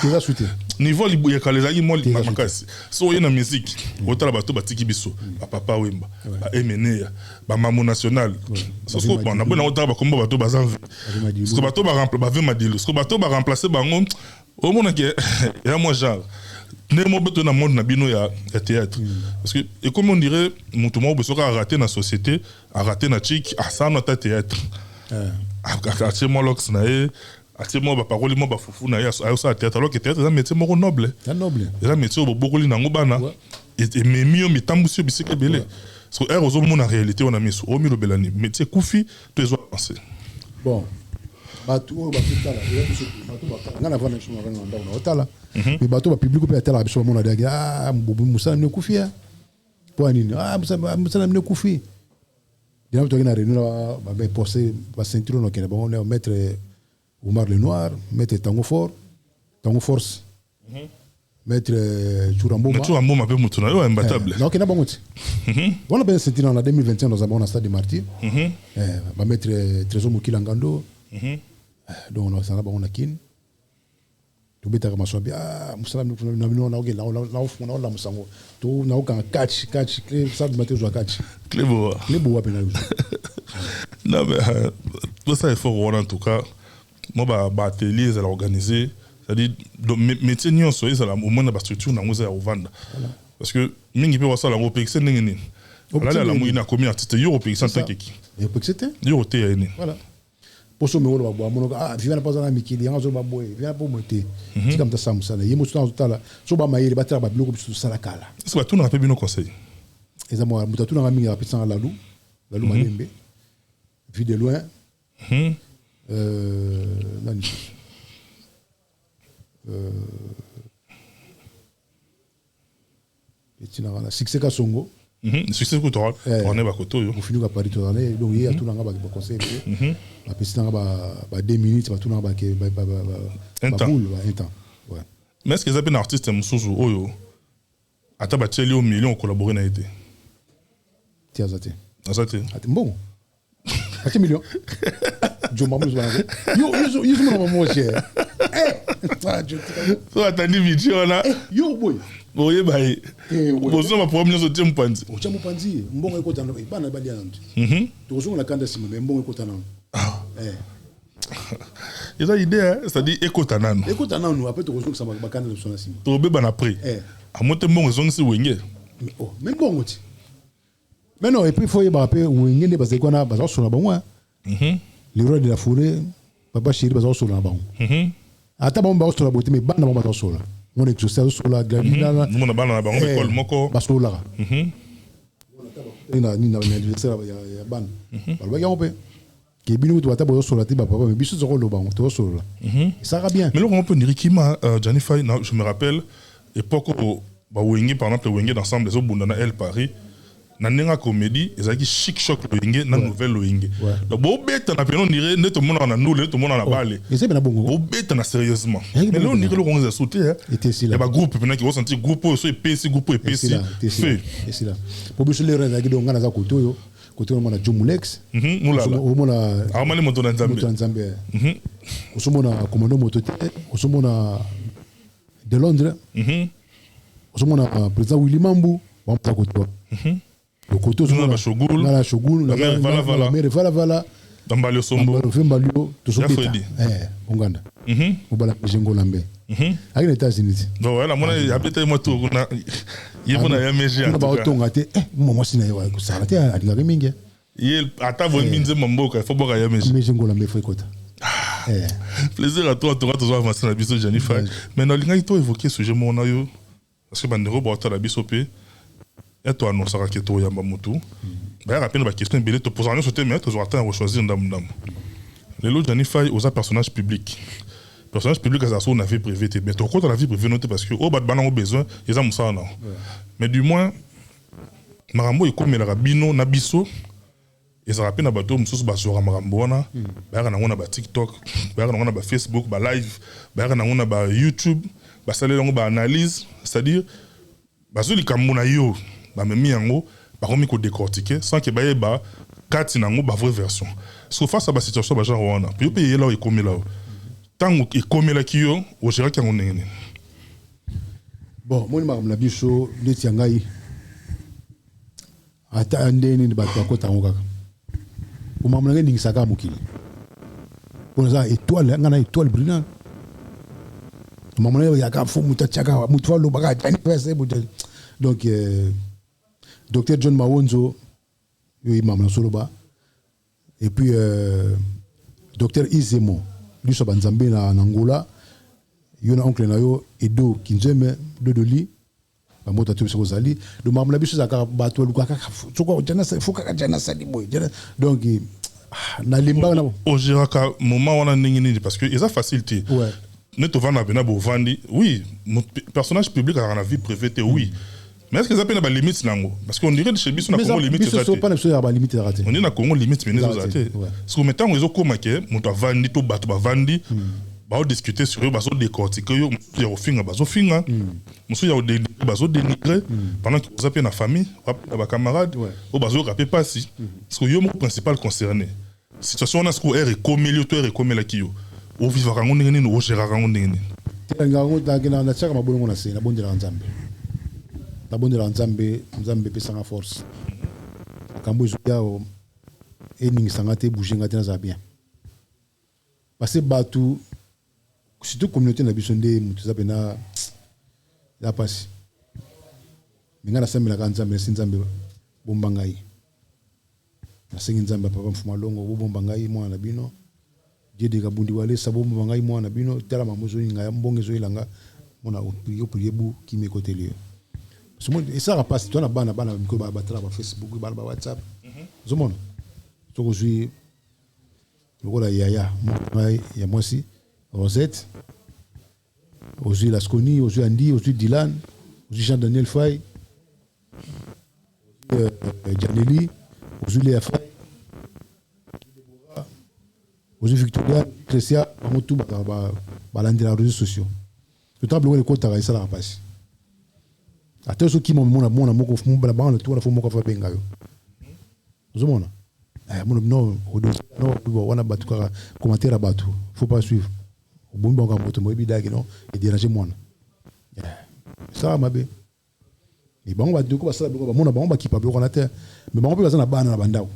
les a souhaité. Niveau li ya kalezaki mo makasi. So y na musique, autant la bato batiki biso, ba papa Wemba, ba Emeneya, ba Mamo national. So bon na bona autant ba komba bato bazanvi. Parce que bato ba remplacer Madilu, parce que bato ba remplacer bango au monde il y a moi genre némo beto na monde na bino ya théâtre parce que et comme on dirait mutu mo beso ka rater na société a rater na chic a ça na théâtre a chez moi lox na e a chez moi ba parole mo ba fufu na ya ça théâtre alors que théâtre c'est un métier mo noble c'est un métier bo bokoli na ngobana et memio mitambusi bisike belé parce que heureusement mon en réalité on a mis sur au milieu belani métier koufi tu es penser bon bato batala bato ngana vana chuma vana ndao na otala mais bato ba public pe atala biso mona dagi mbobu musa ne kufia po nini musa ne kufi dina to gina réunion ba posé ba ceinture no kene bon on mettre Oumar le Noir mettre Tango Force mettre Churamboma pe mutuna yo imbattable donc na bongo ti on a bien ceinture en 2021 dans un stade de Martyr ba mettre Trésor Mokila Ngando donc on a kin to beta kama so bia musala na bino na ogela na ufuna la musango to na oka catch clé ça de mater zo catch clé bo apena non mais tout ça il faut voir en tout cas moi ba atelier ça organiser c'est-à-dire métier ni on so ça la au moins na structure na ngoza ya ovanda parce que mingi pe wasa la opexé nini là la muina commis artiste yo opexé en tant qu'équipe et opexé yo te ya ni voilà poso me wolo babo mono vivana pas na mikili yango zo baboy vivana po moté tika mta samusala yemo tuna tala so ba mayele batira ba biloko biso sala kala est-ce que tu n'as pas bino conseil eza mo mutatu na mingi apesa la lou malembe vu de loin nani etina wala succès ka songo succès ko to on est ba koto yo finu ka pari to dane donc hier tout nga ba conseil ba pesina ba 2 minutes ba tout nga ba ke ba boule ba un temps ouais mais est-ce que ça peut un artiste musuzu oyo ata ba teli au million collaborer na été tiazate azate bon ati million jo mamu zo yo mo mo cher so atandi video na yo boy boye baye bozo ma problème zo tie mpanzi o tia mpanzi mbongo eko tana bana bali yantu to zo na kanda sima mbongo eko tana eza idée c'est-à-dire eko tana no après to zo que ça ba kanda le sona sima to be bana prix amote mbongo zo nsi wenge même mbongo ti mais non et puis faut y ba pe wenge ne parce que na ba zo na ba moi les rois de la forêt papa chéri ba zo na ba ata ba ba zo na boté mais bana ba zo na on est social sur la gravina là nous on a bana ba école moko basola ina anniversaire ya ban ba ya ope ke binu tu ata bo sur la tiba papa mais biso zo lo ba to sur là ça va bien mais là on peut dire Kima Janify je me rappelle époque où ba wenge par exemple wenge d'ensemble les autres na El Paris na nenga comédie ezaki chic choc loinge na nouvelle loinge donc bo beta na penon dire neto mona na nous neto mona na bale et c'est bien bongo bo beta na sérieusement mais là on dirait le on a sauté était ici là ba groupe maintenant qui vont sentir groupe so épais groupe épais fait et c'est là pour biso les reza gido ngana za koto mona Jomulex mona amane moto na Nzambe osomona commando moto osomona de Londres osomona président Willy Mambu ba mtakoto le côté sur la Shogun la vala Dambalio Sombo Vembalio to sobeta Uganda obala jengo lambe avec les États-Unis donc voilà moi il y a peut-être moi tout na yebona ya meji en ba tonga te moi sina ya ko sala te alinga mingi il ata vo minze mamboka faut boka ya meji jengo lambe faut kota plaisir à toi toujours avancer na biso Janify mais na linga to évoquer sujet mon yo parce que bandero ba ta la biso pe et toi annoncer que to yamba mutu ba rappeler ba question belé te poser sur thème mais tu dois attendre choisir ndam les lots Janify aux personnages publics à son vie privée mais ton compte la vie privée noté parce que au bas de banana au besoin ils ont ça non mais du moins marambo est comme la rabino nabiso ezala mpe na bato mosusu bazwaka makambo wana bayaka nango na batiktok bayaka nango na bafacebook balive bayaka nango na bayoutube basaleli yango baanalyse c'est-à-dire bazwi likambo na yo bamemi yango bakomi kodécortiquer sans ke bayeba kati nango bavraie version so face à basituation bagenre wana mpe yo mpe yeyela oyo ekomela yo ntango ekomelaki yo ogéraki yango ndenge nini bon moni makambo na biso neti ya ngai ata ndenge nini bato bakota yango kaka makambo na ngai ndingisaka mokili mpona eza étoile ngai na étoile brillant makambo na ngai yaka fo moto atiaka moto alobaka donc docteur John Mawonzo yo makambo na soloba et puis docteur Izemo lui so banzambe na Angola yo na oncle na yo Edo Kinzeme Dodoli bamota tu biso zali do makambo na biso zaka bato lukaka soko jana foka jana sali boy donc na limba na ogéraka moment wana ndenge nini parce que eza facilité ouais neto vana bena bo vandi oui mon personnage public a la vie privée oui mais est-ce que ça peut na limite nango parce qu'on dirait chez biso na Congo limite ça c'est pas na biso ya limite raté on est na Congo limite mais nezo raté parce que mettons ils ont comme que moto vandi to bato ba vandi ba discuter sur eux bazo décortiquer yo ya ofinga bazo finga musu ya dénigrer bazo dénigrer pendant que vous appelez na famille ba camarades o bazo rapper pas si parce que yo mon principal concerné situation na ce que est comme yo to est comme la kiyo o vivre rango ndenge nini o gérer rango ndenge nini ngango dagina na chaka mabongo na se na bondela nzambe na bondela nzambe nzambe pesa nga force kambo zo yao eningi sangate bouger ngate na za bien parce que batu surtout communauté na biso nde mutu za pena la passe minga na sambela ka nzambe nzambe bomba ngai na sengi nzambe papa mfuma longo bomba ngai mwana na bino Dieu kabundi wale sabo mbangai mwana bino tala mamozo inga mbonge zo ilanga mona prier bu ki me côté parce que ça va passer toi na bana ko ba batala ba Facebook ba WhatsApp zo mona to ko jui lokola yaya moi ya moi si Rosette aujourd'hui Lasconi aujourd'hui Andy aujourd'hui Dylan aujourd'hui Jean Daniel Fay Janeli aujourd'hui Léa Fay aujourd'hui Victoria Christian bamutu balandela les réseaux sociaux le temps bloqué le compte à ça la passe ate so ki mona moko fumbala bana to na fumo ko fa benga yo zomona mona no odo no wana batu ka commentaire batu faut pas suivre obumba ka moto mo bidaki no et déranger mona ça mabe ni bango batu ko basala biko mona bango ba kipa biko na terre mais bango pe bazana bana na bandao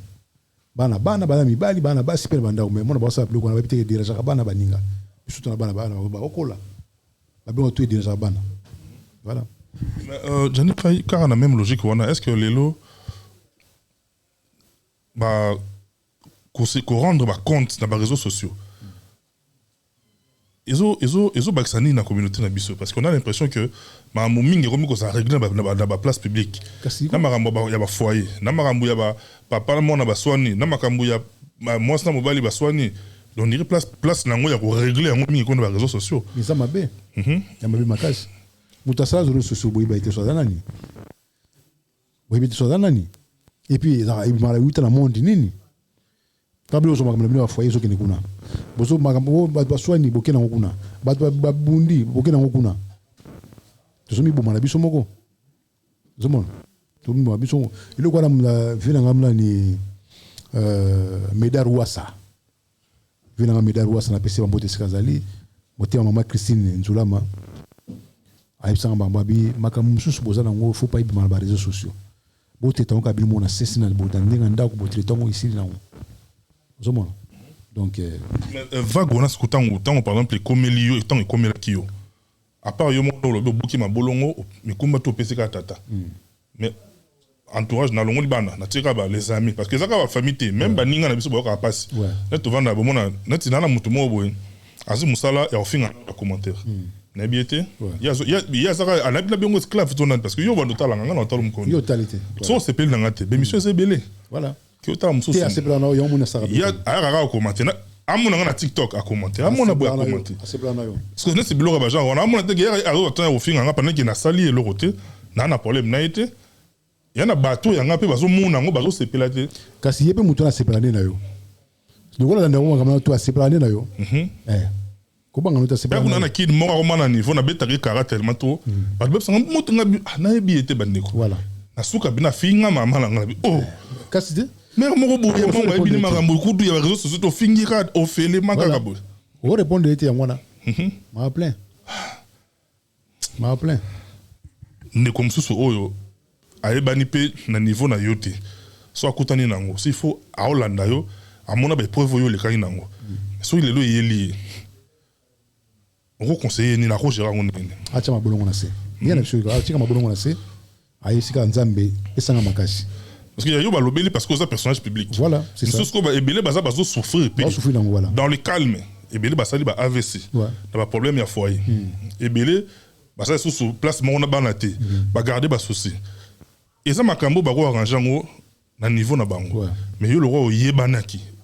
bana mibali bana basi pe bandao mais mona basala biko na ba biteke déranger bana baninga surtout na bana ba okola ba biko to déranger bana voilà. Johnny Fay, car on a même logique, est-ce que les lots qu'on rendre compte dans les réseaux sociaux ils ont baxani dans la communauté parce qu'on a l'impression que ma mouming est remis qu'on a réglé dans la place publique. Na marambo y a ba foyer, na marambo y a ba papa mon na ba soigner, na makambo y a moi na mobali ba soigner. Donc on dirait place nango ya ko régler en mouming qu'on dans les réseaux sociaux. Mais ça m'a bé. Ya m'a bé makasi. Mutasala zuru susu boiba ite so danani boiba ite so danani et puis za ibimala yuta na monde nini kablo zo makambo na foyer zo kinekuna bozo makambo baswani bokena ngokuna babundi bokena ngokuna to mi bomala biso moko zomona to mi biso ile kwa na vina ngamla ni Medar Wasa vina Medar Wasa na pese bambote sikazali bote mama Christine Nzulama aïsanga bambabi makamu susu bozana ngo faut pas ibima ba réseaux sociaux bote tango kabili mona sesina botandenga ndako botre tango ici na zomona donc vague on a ce temps par exemple les comelio et tant comme kio à part yo mondo lo boki mabolongo mais kumba to pese ka tata mais entourage na longo libana na tika ba les amis parce que ça ka famille même baninga na biso ba ka passe net to vanda bomona net na mutu mo boy azu musala ya ofinga commentaire nabiété il y a ça à la bien esclave parce que yo va noter la ngana noter le yo talité so c'est pile ngate be monsieur c'est belé voilà que ta muso c'est assez plano yo mona ça il y a ara commenter na amona ngana TikTok à commenter amona boya commenter c'est plano yo parce que c'est biloko ba genre on amona te guerre à autant au fin ngana pendant qu'il na sali et le roté na problème na été y en a bateau y en a peu bazo mona ngo bazo sepela te kasi yepe mutu na sepela na yo lokola na ndako kama to sepela na yo ko banga mutu sepela kuna na kid moko ko na niveau na betaki kara tellement to ba be sanga mutu na yebi ete bandeko voilà na suka bina finga mama la ngabi oh kasi de mais moko boye moko ebini makambo kudu ya réseaux sociaux to fingi ka ofele makaka boye o répondre ete yangwana ma plein ndeko mosusu oyo ayebani mpe na niveau na yo te so akutani nango s'il faut aolanda yo amona baepreuve oyo olekaki nango soki lelo eyeli ye okoconseille nini akogera yango ndenge atia mabolongo na se ye na biso atika mabolongo na se ayesika nzambe esanga makasi parce que yo balobeli parce que oza personnage public voilà c'est ça mosusu ko ebele baza bazosouffrir pe voilà dans le calme ebele basali ba AVC na baproblème ya foyer ebele basali susu place moko na bana te bagarde basouci eza makambo bako arrange yango na niveau na bango mais yo loko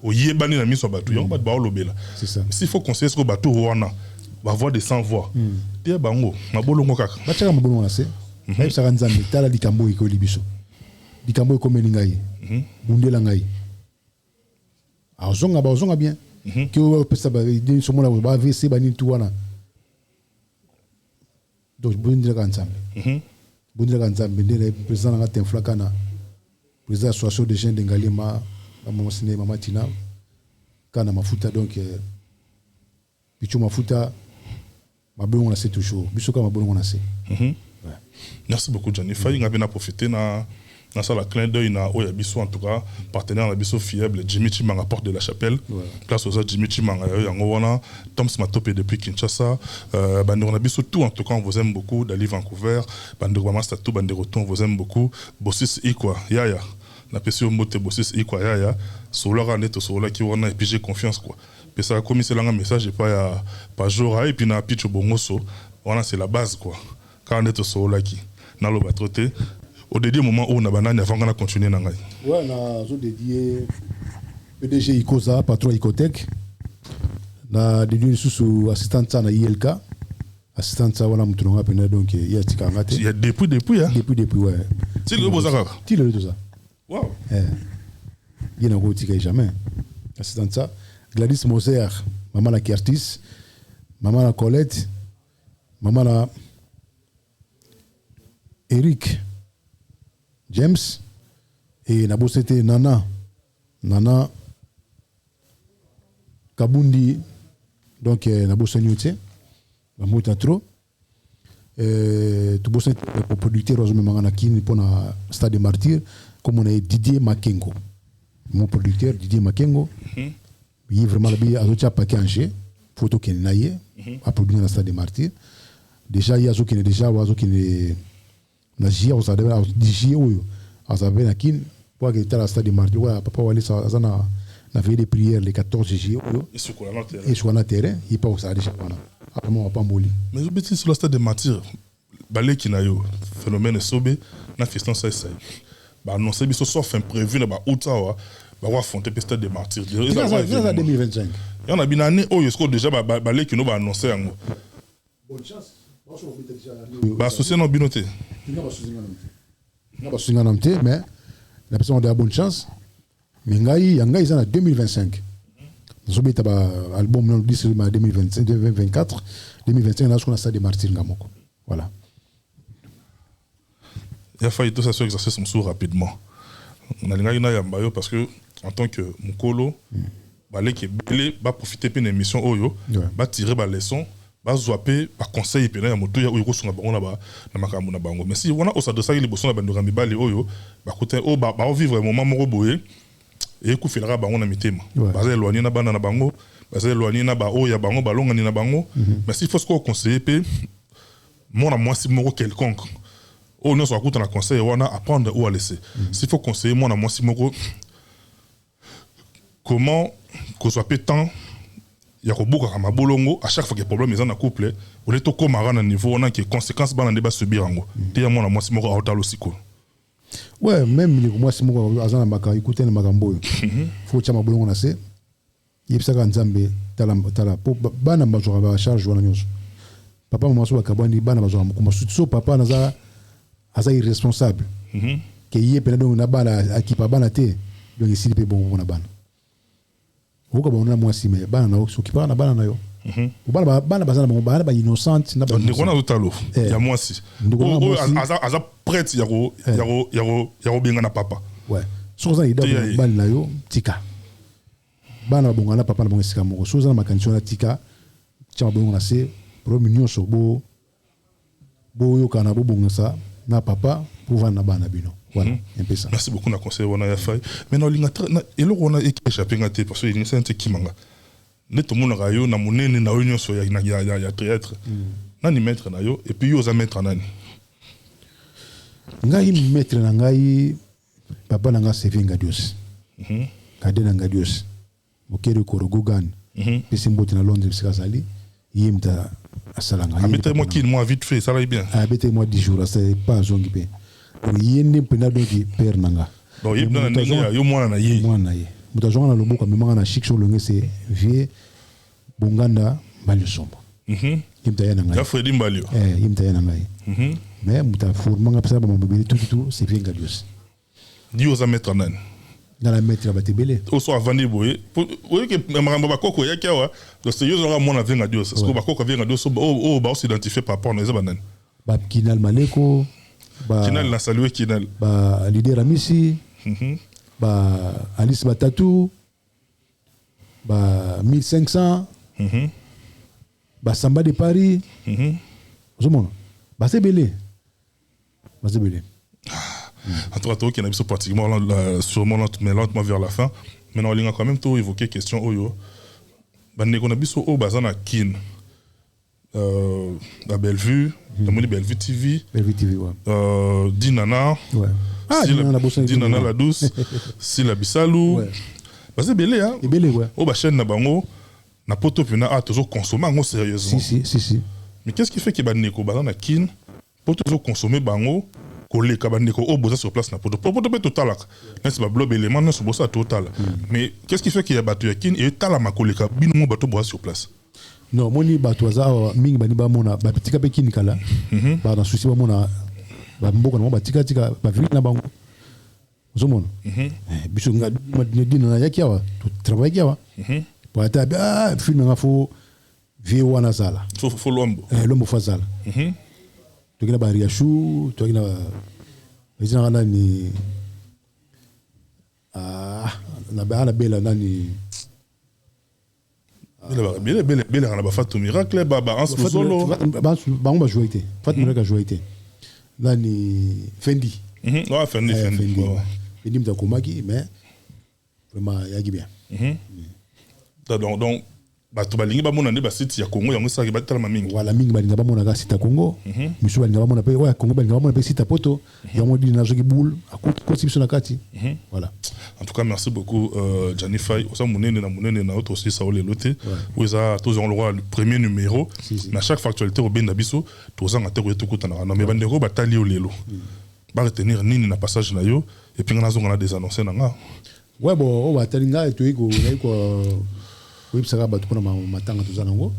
oyebani na miso ya bato yango bato baolobela s'il faut conseiller ce que bato wana bavoix de sans voix te bango mabolongo kaka batiaka mabolongo na se bayebisaka nzambe tala likambo ekoli biso likambo ekomeli ngai bundela ngai bazonga bien ki opesa somona bavc banini tu wana donc bundelaka nzambe nde président nanga tenflakana président association des jeunes de Ngalema mama sine mama tina kana mafuta donc pichu mafuta mabolongo na se toujours biso ka mabolongo na se merci beaucoup Johnny fayi nga bena profiter na ça la clin d'œil na oya biso en tout cas partenaire na biso fiable Jimmy Chimanga porte de la Chapelle place aux Jimmy Chimanga yango wana Toms Matope depuis Kinshasa bandeko na biso tout en tout cas on vous aime beaucoup d'Ali Vancouver bandeko master tout bandeko on vous aime beaucoup Bossis Ikwa yaya na pesi mote Bossis Ikwa yaya solara neto sola ki wana et puis j'ai confiance quoi pesa comme c'est là un message pas jour et puis na pitch bongoso wana c'est la base quoi quand neto sola ki na lo batroté au dédié moment où on a banane avant qu'on a continué na ngai ouais na zo dédié PDG Ikoza patron Icotech na dédié sous assistant na ILK assistant ça wala mutu nga pena donc ya tika ngate il y a depuis hein depuis ouais c'est le bozaka ti le tout ça wow il n'a pas tika jamais assistant ça Gladys Moser maman la Curtis maman la Colette maman la Eric James et Nabo c'était Nana Kabundi donc Nabo Senyote Nabo trop tout bosse pour producteur aux mêmes mangana qui pour na Stade Martyr comme on est Didier Makengo mon producteur Didier Makengo il est vraiment bien à l'autre paquet Angers photo qui naie à produire na Stade Martyr déjà il y a zo qui est déjà oiseau qui est na jia os adela DJ oyo azabe na kin pour que tala Stade Martyr wa papa wali sa na veille de prière le 14 juillet oyo et sur na terrain il pas ça déjà voilà apparemment pas mboli mais je bêtise sur le Stade Martyr balé qui na yo phénomène sobe na festin ça ba annoncer biso sauf imprévu na ba Ottawa ba wa fonter le Stade Martyr il y a 2025 il y en a bien année oyo est-ce que déjà balé qui no ba annoncer yango bonne chance bah associé non binoté mais la personne a de la bonne chance mais ngai ça en 2025 nous sommes ba album non 2025 2024 2025 là ce qu'on a ça de Martyr ngamoko voilà il a fallu tout ça sur exercice son rapidement on a ngai na yamba parce que en tant que mukolo balé qui belé ba profiter pe émission oyo ba tirer ba leçon bazwape ba conseil pena ya moto ya oyo kosunga bango na makambo na bango mais si wana osadosaki liboso na bandoka mibale oyo bakuta o ba vivre un moment moko boye et ku filera bango na mitema baza éloigné na bana na bango baza éloigné na ba oyo ya bango balongani na bango mais si faut ce qu'on conseiller pe mona mwasi moko quelconque o non so akuta na conseil wana apprendre ou à laisser s'il faut conseiller mona mwasi moko comment que soit pe temps il y a beaucoup de mabolongo à chaque fois que problème est dans un couple on est au commun à niveau on a qui conséquences dans le débat subir ango t'es moi moi c'est moi à aussi quoi ouais même les moi c'est moi azana maka écouter na makambo faut chama bolongo na se yebisaka nzambe tala po bana bazwa ba charge wana nyonso papa mama so bakabani bana bazwa mukumba so papa naza irresponsable ke ye pena donc na bana akipa bana te donc ici pe bon na bana oka bon na mwasi mais bana na okipa na bana na yo bana bazana bon bana ba innocent na ba ne kona utalo ya mwasi aza prête yaro benga na papa ouais soza ida bana na yo tika bana bonga na papa na bonga sika moko soza na makanisi na tika tia bonga na se pro nyonso bo yo kana bo bonga sa na papa pour vendre na bana bino voilà un peu ça. Merci beaucoup na conseil wana ya fay maintenant linga elo wana échappé ngate parce que il c'est kimanga neto mona rayo na monene na union so ya théâtre nani maître na yo et puis yo za maître nani ngai maître na ngai papa na nga sevinga dios kade na nga dios mokere korogogan pesi mboti na Londres sikazali yimta asalanga abete-moi qui moi vite fait ça va bien abete-moi 10 jours c'est pas zongi pe yende pena doki père nanga donc yim na ndenge yo mwana na ye mutajonga na loboko memanga na chic sur longue c'est vie bonganda mbali sombo yimta yana ngai ya Fredi Mbalio yimta yana ngai mais muta formanga pesa ba mobile tout c'est bien gadios dio za mettre nani dans la mettre ba tebele au soir vandi boye oui que maramba ba koko ya kiawa parce que yo zora mona venga dio parce que ba koko venga dio so ba s'identifier par rapport na za banani ba kinal maleko ba kinal na saluer kinal ba leader amisi ba Alice Batatu ba 1500 ba Samba de Paris ozomona ba sebele en tout cas toi qui n'a pas pratiquement sûrement lentement vers la fin maintenant on a quand même tout évoqué question oyo ba ne kona biso o bazana kin la Bellevue la moni Bellevue TV ouais Dinana ouais Dinana la douce si la bisalou parce que belé hein belé ouais o ba chaîne na bango na poto pena a toujours consommer ngo sérieusement si mais qu'est-ce qui fait que ba neko bazana kin pour toujours consommer bango coller kabandeko o boza sur place na poto peut total n'est-ce pas blob élément non sur bossa total mais qu'est-ce qui fait qu'il y a batu ya kin et tala makolé ka bino mo bato boza sur place non moni batu za mingi bani ba mona ba pitika pe kin kala ba na souci ba mona ba mboko na ba tika ba vite na bango zomona biso nga dina na yakiwa to travail kiwa pour ata film nga fo vie wana sala fo lombo fazala tukina ba riashu tukina ezina nani na ba bela nani bela na ba Fatou Miracle ba en solo ba on va jouer été Fatou Miracle a joué été nani Fendi Fendi mta komaki mais vraiment yaki bien donc bato balingi bamona nde basite ya Congo yango saki batala mingi wala mingi balinga bamona ka site Congo miso balinga bamona pe wa Congo balinga bamona pe site poto yango dina zoki boule akoti biso na kati voilà en tout cas merci beaucoup Johnny Faye osa munene na autre aussi ça lelote où ça tous on le roi le premier numéro na chaque factualité au benda biso tous en atero to kutana na me bandeko batali o lelo ba retenir nini na passage na yo et puis on a des annonces na nga ouais bon on va talinga to iko oui ça va battre pour matanga tout ça nango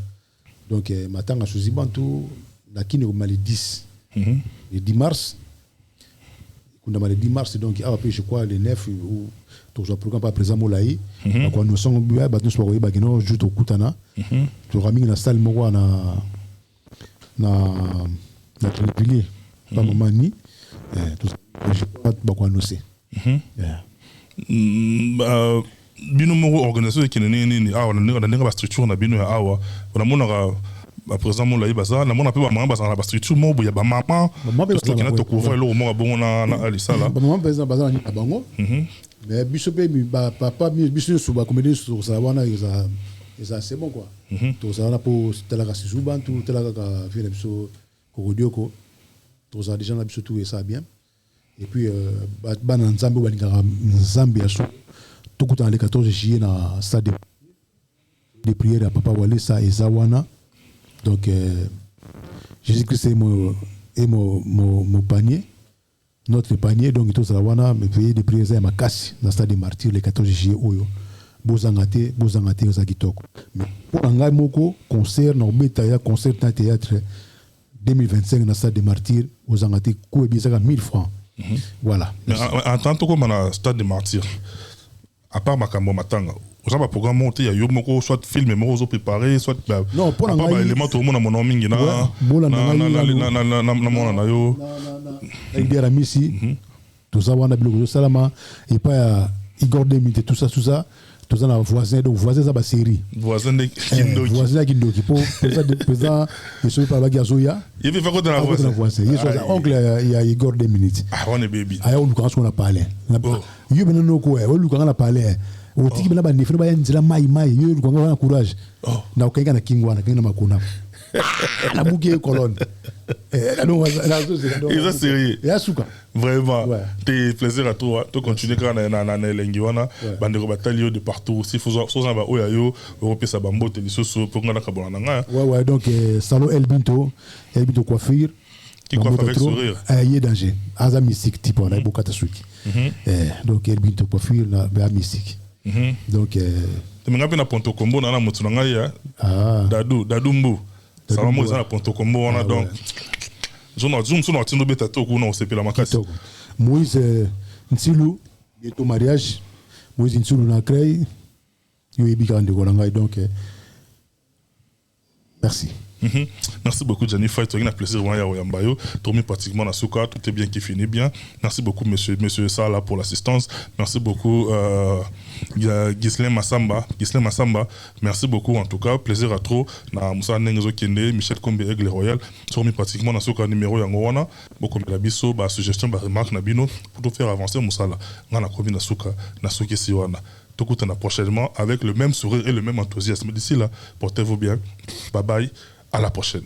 donc matanga sous Bantu na kini ko mali 10 le 10 mars kunda mali 10 mars donc après je crois le 9 ou tout ça programme pas présent molai kwa nous sommes bien battu sur ko ba kino juste au kutana to ramingi na salle moko na pilier pas moment ni tout ça je crois ba kwa annoncer bino mo organisation qui nini na ndenge ba structure na bino ya awa on mona ba présent mo la baza na mona pe ba mama baza na ba structure mo ya ba mama to kina to couvrir lo mo bon na alisala ba mama baza na bango mais biso pe ba papa biso so ba comédie sur ça wana ça c'est bon quoi to ça na po tela ka sous Bantu tela ka faire biso kokodioko to ça déjà na biso tout et ça bien et puis ba na nzambe ba lingaka nzambe ya so tout le 14 juillet dans stade de prière à Papa Walesa et Zawana donc Jésus-Christ est mon panier notre panier donc tout Zawana me payer de prière à Makasi dans stade des martyrs le 14 juillet oyo bozangate za kitoko mais pour ngai moko concert na betaya concert na théâtre 2025 dans stade des martyrs bozangate ko ebisaka 1000 francs Voilà. Mais en tant que comme un stade de martyr, à part Makambo Matanga, vous avez un programme monté, il y a eu soit film et moro préparé, soit non pour pas élément tout le monde a mon mingi na na biara misi tout ça on a bilo salama et pas Igor Demite tout ça tout ça na voisin donc voisin ça ba série voisin de Kindoki voisin Kindoki pour président et celui par Bagiazoya il veut faire quoi dans la voisin il est oncle il y a Igor Demite ah on est baby ah on nous qu'on a parlé yo bena no ko on nous qu'on a parlé o tiki bena ba ne fina ba nzira mai yo nous qu'on a courage na ukainga na kingwana kinga na makuna na buke colonne ils sont sérieux et asuka vraiment t'es plaisir à toi tu continuer quand na lengiwana bande ko batalio de partout si faut ça ba oya yo européen ça bambo te lisoso pour ngana kabona nga ouais donc salon Elbinto coiffure qui coiffe avec sourire il est danger aza mystique type on a beaucoup de suite donc Elbinto coiffure na ba mystique donc te menga na Ponto Combo na motu na ngai ya dadu mbu salon mo za na Ponto Combo wana donc zoom sur notre tindo beta to kuna osepela makasi Moïse Ntsilu bientôt mariage Moïse Ntsilu na crée yo ebika ndeko na ngai donc merci. Merci beaucoup, Gianni Faye. Tu as un plaisir de voir Yambayo. Tomi pratiquement dans Souka. Tout est bien qui finit bien. Merci beaucoup, monsieur Sala, pour l'assistance. Merci beaucoup, Ghislain Massamba. Merci beaucoup, en tout cas. Plaisir à trop. Na Moussa Nengezo Kende, Michel Kombe, Aigle Royal. Tomi pratiquement dans Souka numéro Yangowana. Beaucoup de biso, suggestion, remarque, Nabino, pour tout faire avancer Moussa là. On a commis dans Souka, dans Souki Siwana. Tout coup, prochainement avec le même sourire et le même enthousiasme. D'ici là, portez-vous bien. Bye bye. À la prochaine.